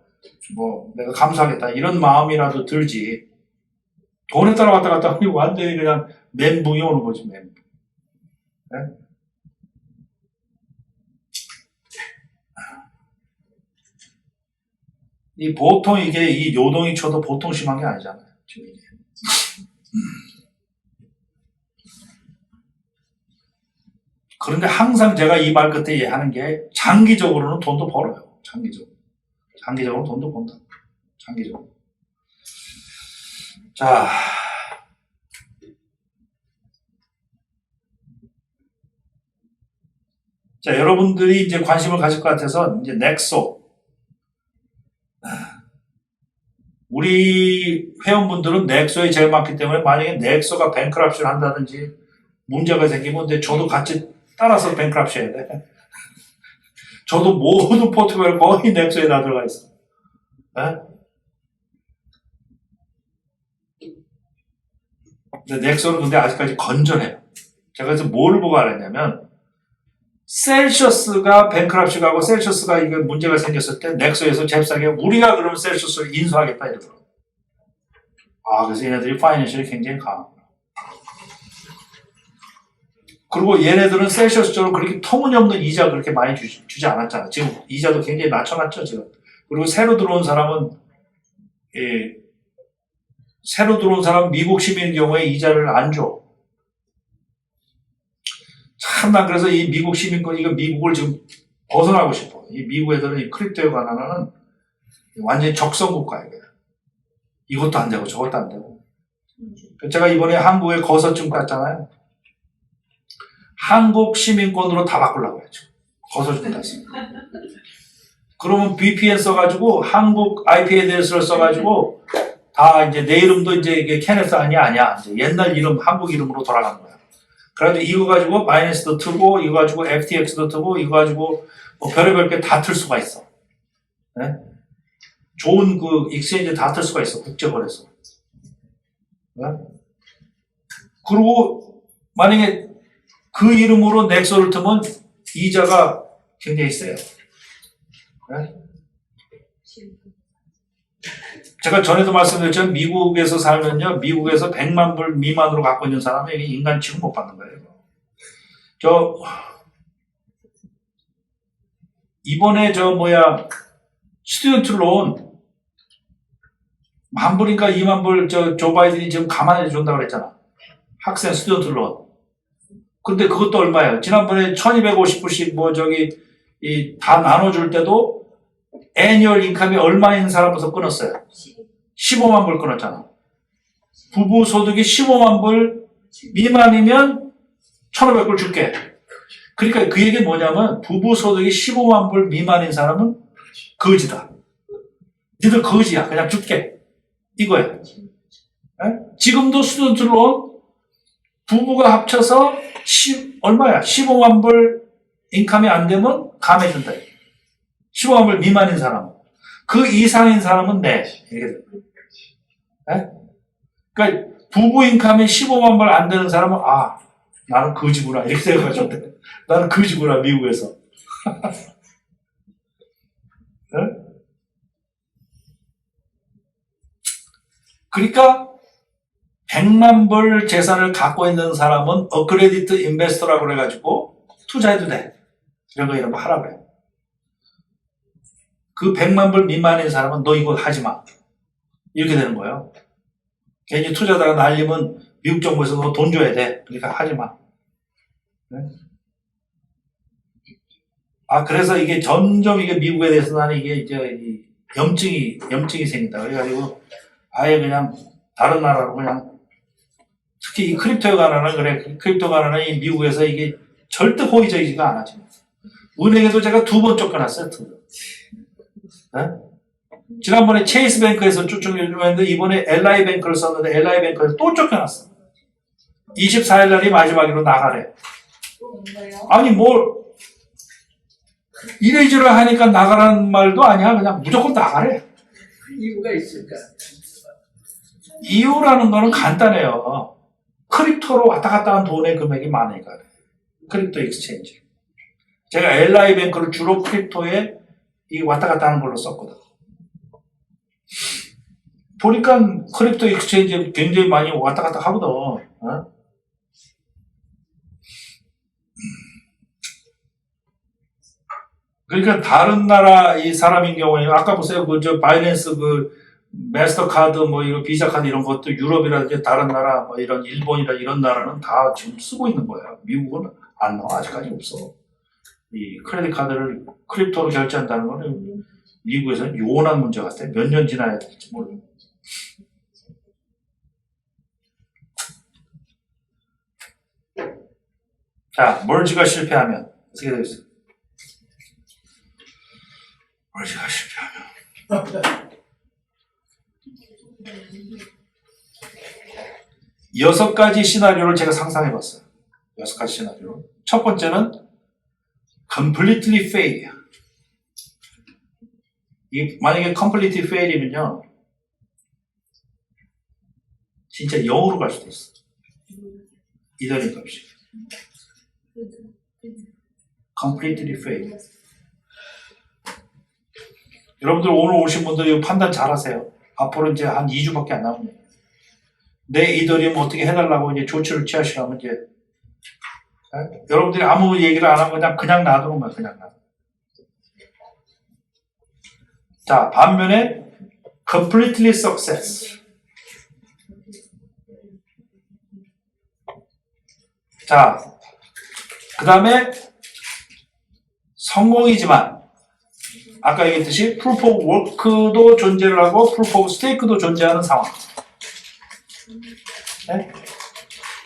뭐 내가 감사하겠다 이런 마음이라도 들지. 돈에 따라 왔다 갔다 하면 완전히 그냥 멘붕이 오는 거지 멘붕. 네? 보통 이게 이 요동이 쳐도 보통 심한 게 아니잖아요. 지금 이게. 그런데 항상 제가 이 말 끝에 하는 게 장기적으로는 돈도 벌어요. 장기적으로 돈도 번다. 장기적으로. 자, 여러분들이 이제 관심을 가질 것 같아서 이제 넥소. 우리 회원분들은 넥소에 제일 많기 때문에 만약에 넥소가 뱅크럽시를 한다든지 문제가 생기면 근데 저도 같이 따라서 뱅크럽시 해야 돼. 저도 모든 포트폴리오 거의 넥소에 다 들어가 있어. 네? 근데 넥소는 근데 아직까지 건전해요. 제가 그래서 뭘 보고 알았냐면 셀시어스가 뱅크럽시 가고 셀시어스가 이게 문제가 생겼을 때 넥소에서 잽싸게 우리가 그러면 셀시어스를 인수하겠다 이러더라고요. 그래서 얘네들이 파이낸셜이 굉장히 강합니다. 그리고 얘네들은 셀시어스처럼 그렇게 터무니없는 이자 그렇게 많이 주지 않았잖아. 지금 이자도 굉장히 낮춰놨죠, 지금. 그리고 새로 들어온 사람은, 미국 시민인 경우에 이자를 안 줘. 참, 난 그래서 이 미국 시민권, 이거 미국을 지금 벗어나고 싶어. 이 미국 애들은 이 크립토에 관한은 완전히 적성국가예요. 이것도 안 되고 저것도 안 되고. 제가 이번에 한국에 거서증 땄잖아요. 한국 시민권으로 다 바꾸려고 했죠. 거서증 땄어요. 그러면 VPN 써가지고 한국 IP 애드레스를 써가지고 다 이제 내 이름도 이제 이게 케네스 아니야. 이제 옛날 이름, 한국 이름으로 돌아간 거야. 그래가지고 이거 가지고 바이낸스도 트고, 이거 가지고 FTX도 트고, 이거 가지고 뭐 별의별 게 다 틀 수가 있어. 네? 좋은 그 익스체인지 다 틀 수가 있어. 국제거래소. 네? 그리고 만약에 그 이름으로 넥소를 트면 이자가 굉장히 세요. 네? 제가 전에도 말씀드렸지만 미국에서 살면요, 미국에서 100만 불 미만으로 갖고 있는 사람은 이게 인간 취급 못 받는 거예요. 이번에 스튜던트 론 10,000불인가 20,000불 조 바이든이 지금 가만히 준다고 그랬잖아. 학생 스튜던트 론. 근데 그것도 얼마예요? 지난번에 1,250불씩 다 나눠줄 때도 애니얼 인컴이 얼마인 사람부터 끊었어요? 15만 불 끊었잖아. 부부 소득이 15만 불 미만이면 1,500불 줄게. 그러니까 그 얘기는 뭐냐면 부부 소득이 15만 불 미만인 사람은 거지다. 니들 거지야. 그냥 줄게. 이거야. 에? 지금도 스튜던트 론 부부가 합쳐서 얼마야? 15만 불 인컴이 안 되면 감해준다. 15만 불 미만인 사람은. 그 이상인 사람은 내. 이렇게 돼. 그러니까 부부 인컴이 15만 불 안 되는 사람은 나는 거지구나. 이렇게 생각하시면 돼. 나는 거지구나, 미국에서. 네? 그러니까 100만 불 재산을 갖고 있는 사람은 어크레디트 인베스터라고 그래가지고 투자해도 돼. 이런 거 하라 그래. 그 100만 불 미만인 사람은 너 이거 하지 마. 이렇게 되는 거예요. 괜히 투자다가 날리면 미국 정부에서 너 돈 줘야 돼. 그러니까 하지 마. 네? 그래서 이게 점점 미국에 대해서 나는 이게 이제 염증이 생긴다. 그래가지고 아예 그냥 다른 나라로 그냥 특히 이 크립토에 관한은 그래. 크립토에 관한은 이 미국에서 이게 절대 호의적이지가 않아지. 은행에도 제가 2번 쫓겨났어요. 네? 지난번에 체이스 뱅크에서 쫓겨났는데 이번에 LI 뱅크를 썼는데 LI 뱅크에서 또 쫓겨났어. 24일 날이 마지막으로 나가래. 아니 이래저래 하니까 나가라는 말도 아니야. 그냥 무조건 나가래. 이유가 있을까? 이유라는 거는 간단해요. 크립토로 왔다 갔다 한 돈의 금액이 많으니까. 크립토 익스체인지. 제가 LI 뱅크를 주로 크립토에 왔다 갔다 하는 걸로 썼거든. 보니까 크립토 익스체인지 굉장히 많이 왔다 갔다 하거든. 어? 그러니까 다른 나라 이 사람인 경우에 아까 보세요. 바이낸스 마스터카드 이런 비자 카드 이런 것도 유럽이라든지 다른 나라 이런 일본이라 이런 나라는 다 지금 쓰고 있는 거야. 미국은 안 나와. 아직까지 없어. 이 크레딧 카드를 크립토로 결제한다는 거는 미국에서는 요원한 문제 같아. 몇 년 지나야 될지 몰라. 자, 멀지가 실패하면 어떻게 되겠어? 멀지가 실패하면 6가지 시나리오를 제가 상상해봤어요. 6가지 시나리오. 첫 번째는 completely fail. 만약에 completely fail이면요, 진짜 0으로 갈 수도 있어. 이더리움 값이. completely fail. 여러분들 오늘 오신 분들 이거 판단 잘 하세요. 앞으로 이제 한 2주밖에 안 남았네요. 내 이더리움 어떻게 해달라고 이제 조치를 취하시라면 이제 여러분들이 아무 얘기를 안 하고 그냥 놔두는 거야. 그냥 놔두. 자, 반면에 completely success. 자, 그 다음에 성공이지만 아까 얘기했듯이 proof of work도 존재를 하고 proof of stake도 존재하는 상황. 네?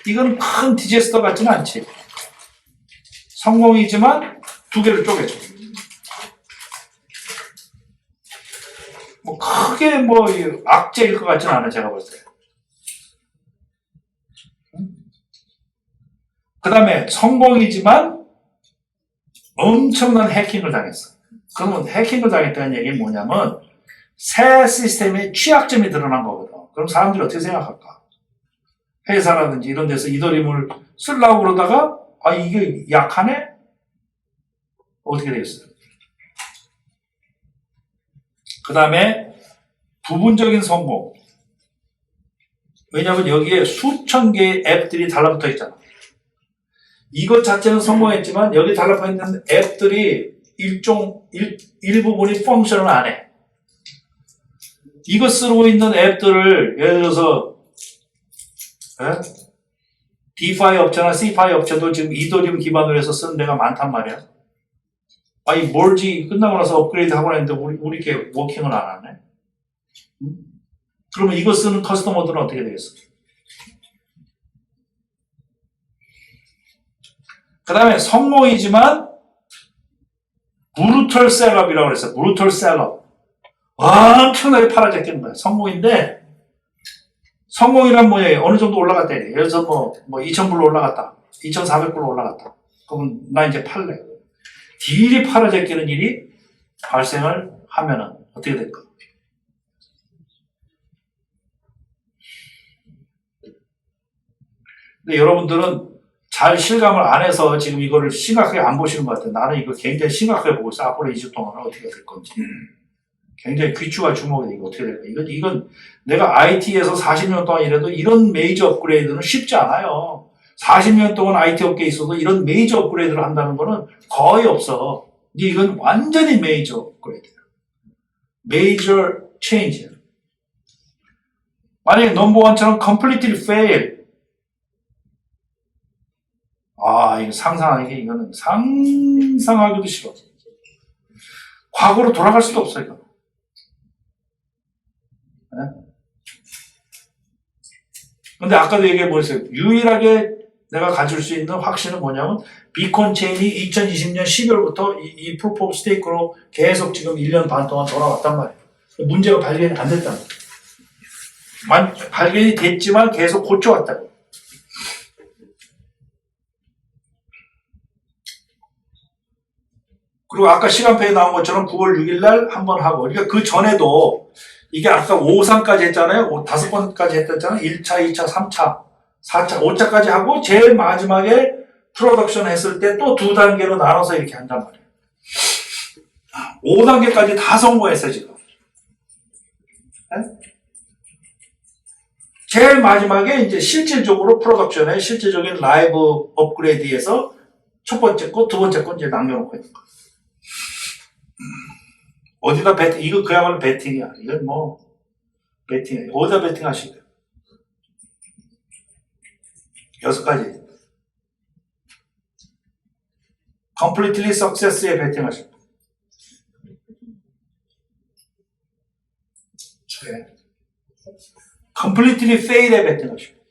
이건 큰 디제스터 같지는 않지. 성공이지만 두 개를 쪼개줘. 뭐 크게 뭐 악재일 것 같지는 않아요, 제가 볼 때. 그 다음에 성공이지만 엄청난 해킹을 당했어. 그러면 해킹을 당했다는 얘기는 뭐냐면 새 시스템에 취약점이 드러난 거거든. 그럼 사람들이 어떻게 생각할까? 회사라든지 이런 데서 이더리움을 쓰려고 그러다가 아 이게 약하네? 어떻게 되겠어요? 그 다음에 부분적인 성공. 왜냐하면 여기에 수천 개의 앱들이 달라붙어 있잖아. 이것 자체는 성공했지만 여기 달라붙어 있는 앱들이 일부분이 펑션을 안 해. 이거 쓰고 있는 앱들을 예를 들어서 DeFi 업체나 CeFi 업체도 지금 이더리움 기반으로 해서 쓰는 데가 많단 말이야. 아니 멀지 끝나고 나서 업그레이드 하고 했는데 우리 게 워킹을 안 하네. 그러면 이거 쓰는 커스터머들은 어떻게 되겠어? 그 다음에 성공이지만 브루털 셀업이라고 그랬어요. 브루털 셀업. 엄청나게 팔아제끼는 거야. 성공인데 성공이란 뭐예요? 어느 정도 올라갔대. 예를 들어서 뭐 2,000불로 올라갔다. 2,400불로 올라갔다. 그러면 나 이제 팔래. 딜이 팔아제끼는 일이 발생을 하면은 어떻게 될까? 근데 여러분들은 잘 실감을 안 해서 지금 이거를 심각하게 안 보시는 것 같아요. 나는 이거 굉장히 심각하게 보고 있어. 앞으로 2주 동안은 어떻게 될 건지. 굉장히 귀추가 주목이 돼. 이거 어떻게 될까? 이건 내가 IT에서 40년 동안 일해도 이런 메이저 업그레이드는 쉽지 않아요. 40년 동안 IT 업계에 있어도 이런 메이저 업그레이드를 한다는 거는 거의 없어. 근데 이건 완전히 메이저 업그레이드야. 메이저 체인지야. 만약에 넘버원처럼 completely fail. 이거 이거는 상상하기도 싫어. 과거로 돌아갈 수도 없어, 이거. 네? 근데 아까도 얘기해 보셨어요. 유일하게 내가 가질 수 있는 확신은 뭐냐면, 비콘 체인이 2020년 12월부터 이 프루프 오브 스테이크로 계속 지금 1년 반 동안 돌아왔단 말이에요. 문제가 발견이 안 됐다는 거예요. 발견이 됐지만 계속 고쳐왔다고. 그리고 아까 시간표에 나온 것처럼 9월 6일 날 한 번 하고, 그러니까 그 전에도 이게 아까 5상까지 했잖아요. 5번까지 했잖아요. 1차, 2차, 3차, 4차, 5차까지 하고 제일 마지막에 프로덕션 했을 때 또 2단계로 나눠서 이렇게 한단 말이에요. 5단계까지 다 성공했어요, 지금. 네? 제일 마지막에 이제 실질적으로 프로덕션에 실질적인 라이브 업그레이드에서 첫 번째 거, 두 번째 거 이제 남겨놓고 있는 거예요. 어디다 배팅, 이거 그야말로 배팅이야. 이건 뭐, 배팅이야. 어디다 배팅 하실까요? 6가지. completely success에 배팅 하실 거예요. 네. completely fail에 배팅 하실 거예요.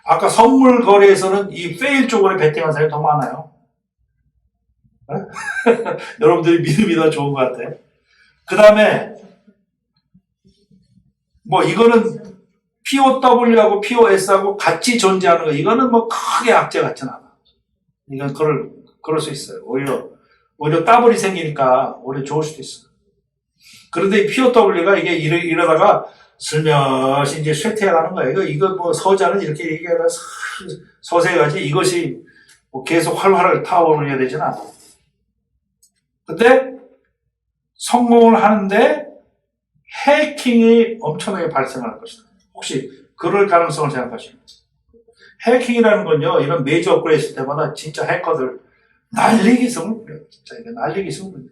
아까 선물 거래에서는 이 fail 쪽으로 배팅한 사람이 더 많아요. 여러분들이 믿음이 더 좋은 것 같아요. 그 다음에 뭐 이거는 POW하고 POS하고 같이 존재하는 거, 이거는 뭐 크게 악재 같진 않아. 이건 그럴 수 있어요. 오히려 더블이 생기니까 오히려 좋을 수도 있어. 그런데 이 POW가 이게 이러다가 슬며시 이제 쇠퇴하는 거예요. 이거 뭐 서자는 이렇게 얘기하다 서서히 가지 이것이 뭐 계속 활활을 타오르게 되진 않아. 근데 성공을 하는데 해킹이 엄청나게 발생할 것이다. 혹시 그럴 가능성을 생각하십니까? 해킹이라는 건요, 이런 메이저 업그레이드 있을 때마다 진짜 해커들 난리기성을 부려요. 진짜 이게 난리기성을 부려요.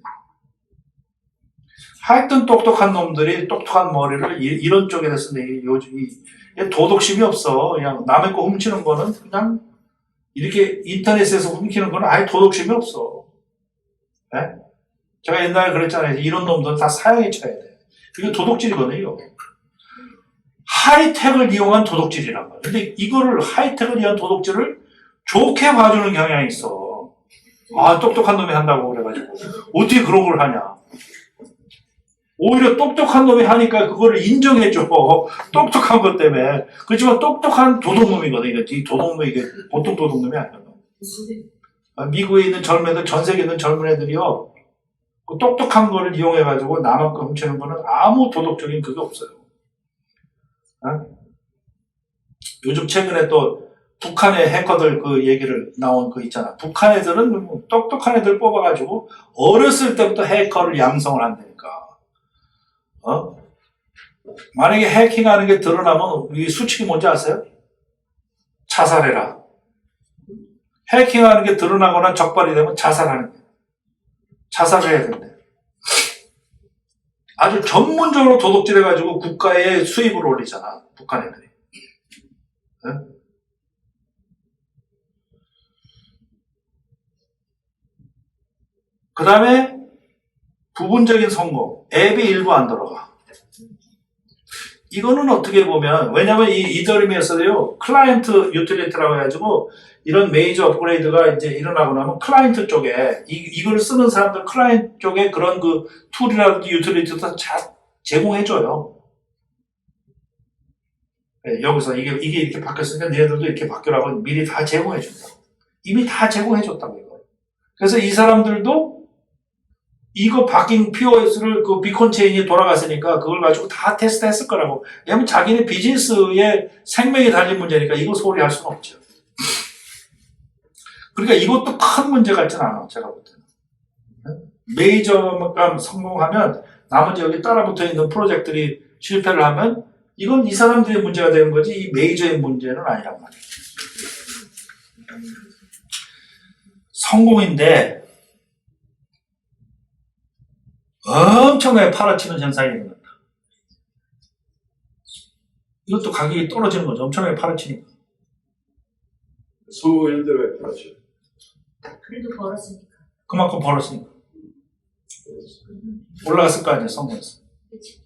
하여튼 똑똑한 놈들이 똑똑한 머리를 이런 쪽에다 쓰는 요즘 도덕심이 없어. 그냥 남의 거 훔치는 거는 그냥 이렇게 인터넷에서 훔치는 거는 아예 도덕심이 없어. 네? 제가 옛날에 그랬잖아요. 이런 놈들은 다 사형에 쳐야 돼. 이거 도둑질이거든요. 하이텍을 이용한 도둑질이란 말이에요. 근데 이거를 하이텍을 이용한 도둑질을 좋게 봐주는 경향이 있어. 아, 똑똑한 놈이 한다고 그래가지고. 어떻게 그런 걸 하냐. 오히려 똑똑한 놈이 하니까 그거를 인정해줘. 똑똑한 것 때문에. 그렇지만 똑똑한 도둑놈이거든. 이 도둑놈이 이게 보통 도둑놈이 아니거든. 미국에 있는 젊은 애들, 전 세계에 있는 젊은 애들이요. 그 똑똑한 거를 이용해가지고 남한거 훔치는 거는 아무 도덕적인 그게 없어요. 어? 요즘 최근에 또 북한의 해커들 그 얘기를 나온 거 있잖아. 북한 애들은 뭐 똑똑한 애들 뽑아가지고 어렸을 때부터 해커를 양성을 한다니까. 어? 만약에 해킹하는 게 드러나면 이 수칙이 뭔지 아세요? 자살해라. 해킹하는 게 드러나거나 적발이 되면 자살하는 거예요. 자살을 해야 된대. 아주 전문적으로 도둑질해가지고 국가의 수입을 올리잖아. 북한 애들이. 응? 그 다음에 부분적인 성공. 앱이 일부 안 들어가. 이거는 어떻게 보면, 왜냐면 이 이더리움에서도요, 클라이언트 유틸리티라고 해가지고, 이런 메이저 업그레이드가 이제 일어나고 나면 클라이언트 쪽에, 이걸 쓰는 사람들 클라이언트 쪽에 그런 그 툴이라든지 유틸리티도 다 제공해줘요. 네, 여기서 이게 이렇게 바뀌었으니까 너희들도 이렇게 바뀌라고 미리 다 제공해준다고. 이미 다 제공해줬다고, 이거. 그래서 이 사람들도 이거 바뀐 POS를 그 비콘 체인이 돌아갔으니까 그걸 가지고 다 테스트 했을 거라고. 왜냐면 자기네 비즈니스에 생명이 달린 문제니까 이거 소홀히 할 수는 없죠. 그러니까 이것도 큰 문제 같지는 않아, 제가 볼 때는. 메이저가 성공하면 나머지 여기 따라붙어 있는 프로젝트들이 실패를 하면 이건 이 사람들의 문제가 되는 거지 이 메이저의 문제는 아니란 말이에요. 성공인데 엄청나게 팔아치는 현상이 일어난다. 이것도 가격이 떨어지는 거죠. 엄청나게 팔아치니까. 수일들 왜 그러죠? 그래도 벌었으니까. 그만큼 벌었으니까. 올라갔을 거 아니에요, 성공해서. 그치.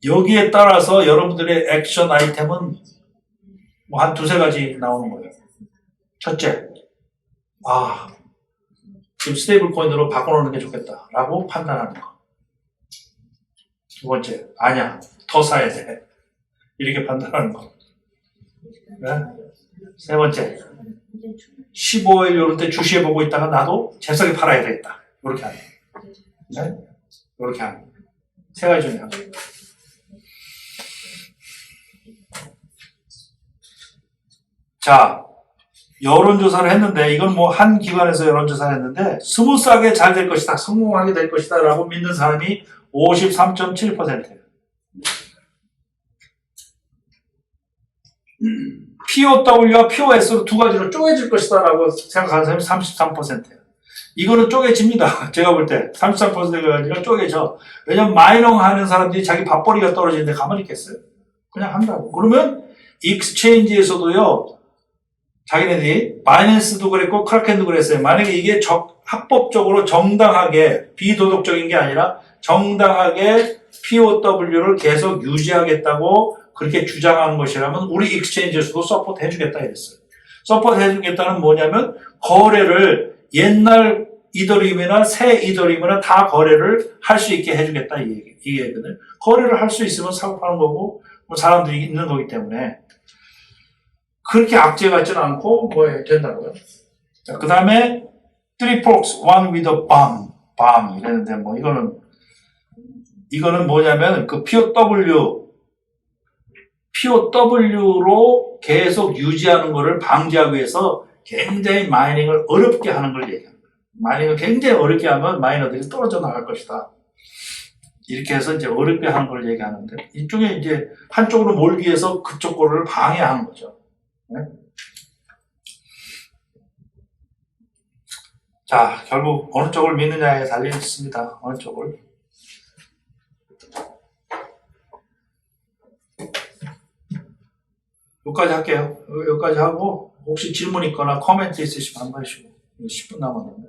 여기에 따라서 여러분들의 액션 아이템은 뭐 한 두세 가지 나오는 거예요. 첫째, 지금 스테이블 코인으로 바꿔놓는 게 좋겠다라고 판단하는 거. 두 번째, 아니야, 더 사야 돼. 이렇게 판단하는 거. 네? 세 번째, 15일 이럴 때 주시해 보고 있다가 나도 잽싸게 팔아야 되겠다. 이렇게 하는 거. 네? 이렇게 하는 거. 세 가지 중에 하나. 자, 여론조사를 했는데, 이건 뭐 한 기관에서 여론조사를 했는데, 스무스하게 잘 될 것이다, 성공하게 될 것이다 라고 믿는 사람이 53.7%예요. POW와 POS로 두 가지로 쪼개질 것이다 라고 생각하는 사람이 33%예요. 이거는 쪼개집니다. 제가 볼 때 33%가 아니라 쪼개져. 왜냐면 마이닝 하는 사람들이 자기 밥벌이가 떨어지는데 가만히 있겠어요? 그냥 한다고. 그러면 익스체인지에서도요, 자기네들이 바이낸스도 그랬고 크라켄도 그랬어요. 만약에 이게 합법적으로 정당하게 비도덕적인 게 아니라 정당하게 POW를 계속 유지하겠다고 그렇게 주장하는 것이라면 우리 익스체인지에서도 서포트 해주겠다 이랬어요. 서포트 해주겠다는 뭐냐면 거래를 옛날 이더리움이나 새 이더리움이나 다 거래를 할 수 있게 해주겠다 이 얘기거든요. 거래를 할 수 있으면 사고 파는 거고 뭐 사람들이 있는 거기 때문에 그렇게 악재 같지는 않고 뭐 된다고요. 자, 그 다음에 Three forks, one with a bomb 이랬는데 뭐 이거는 뭐냐면 그 POW로 계속 유지하는 거를 방지하기 위해서 굉장히 마이닝을 어렵게 하는 걸 얘기합니다. 마이닝을 굉장히 어렵게 하면 마이너들이 떨어져 나갈 것이다. 이렇게 해서 이제 어렵게 하는 걸 얘기하는데 이쪽에 이제 한쪽으로 몰기 위해서 그쪽 거를 방해하는 거죠. 네? 자, 결국 어느 쪽을 믿느냐에 달려 있습니다. 어느 쪽을. 여기까지 할게요. 여기까지 하고 혹시 질문 있거나 코멘트 있으시면 한번 해주시고 10분 남았는데.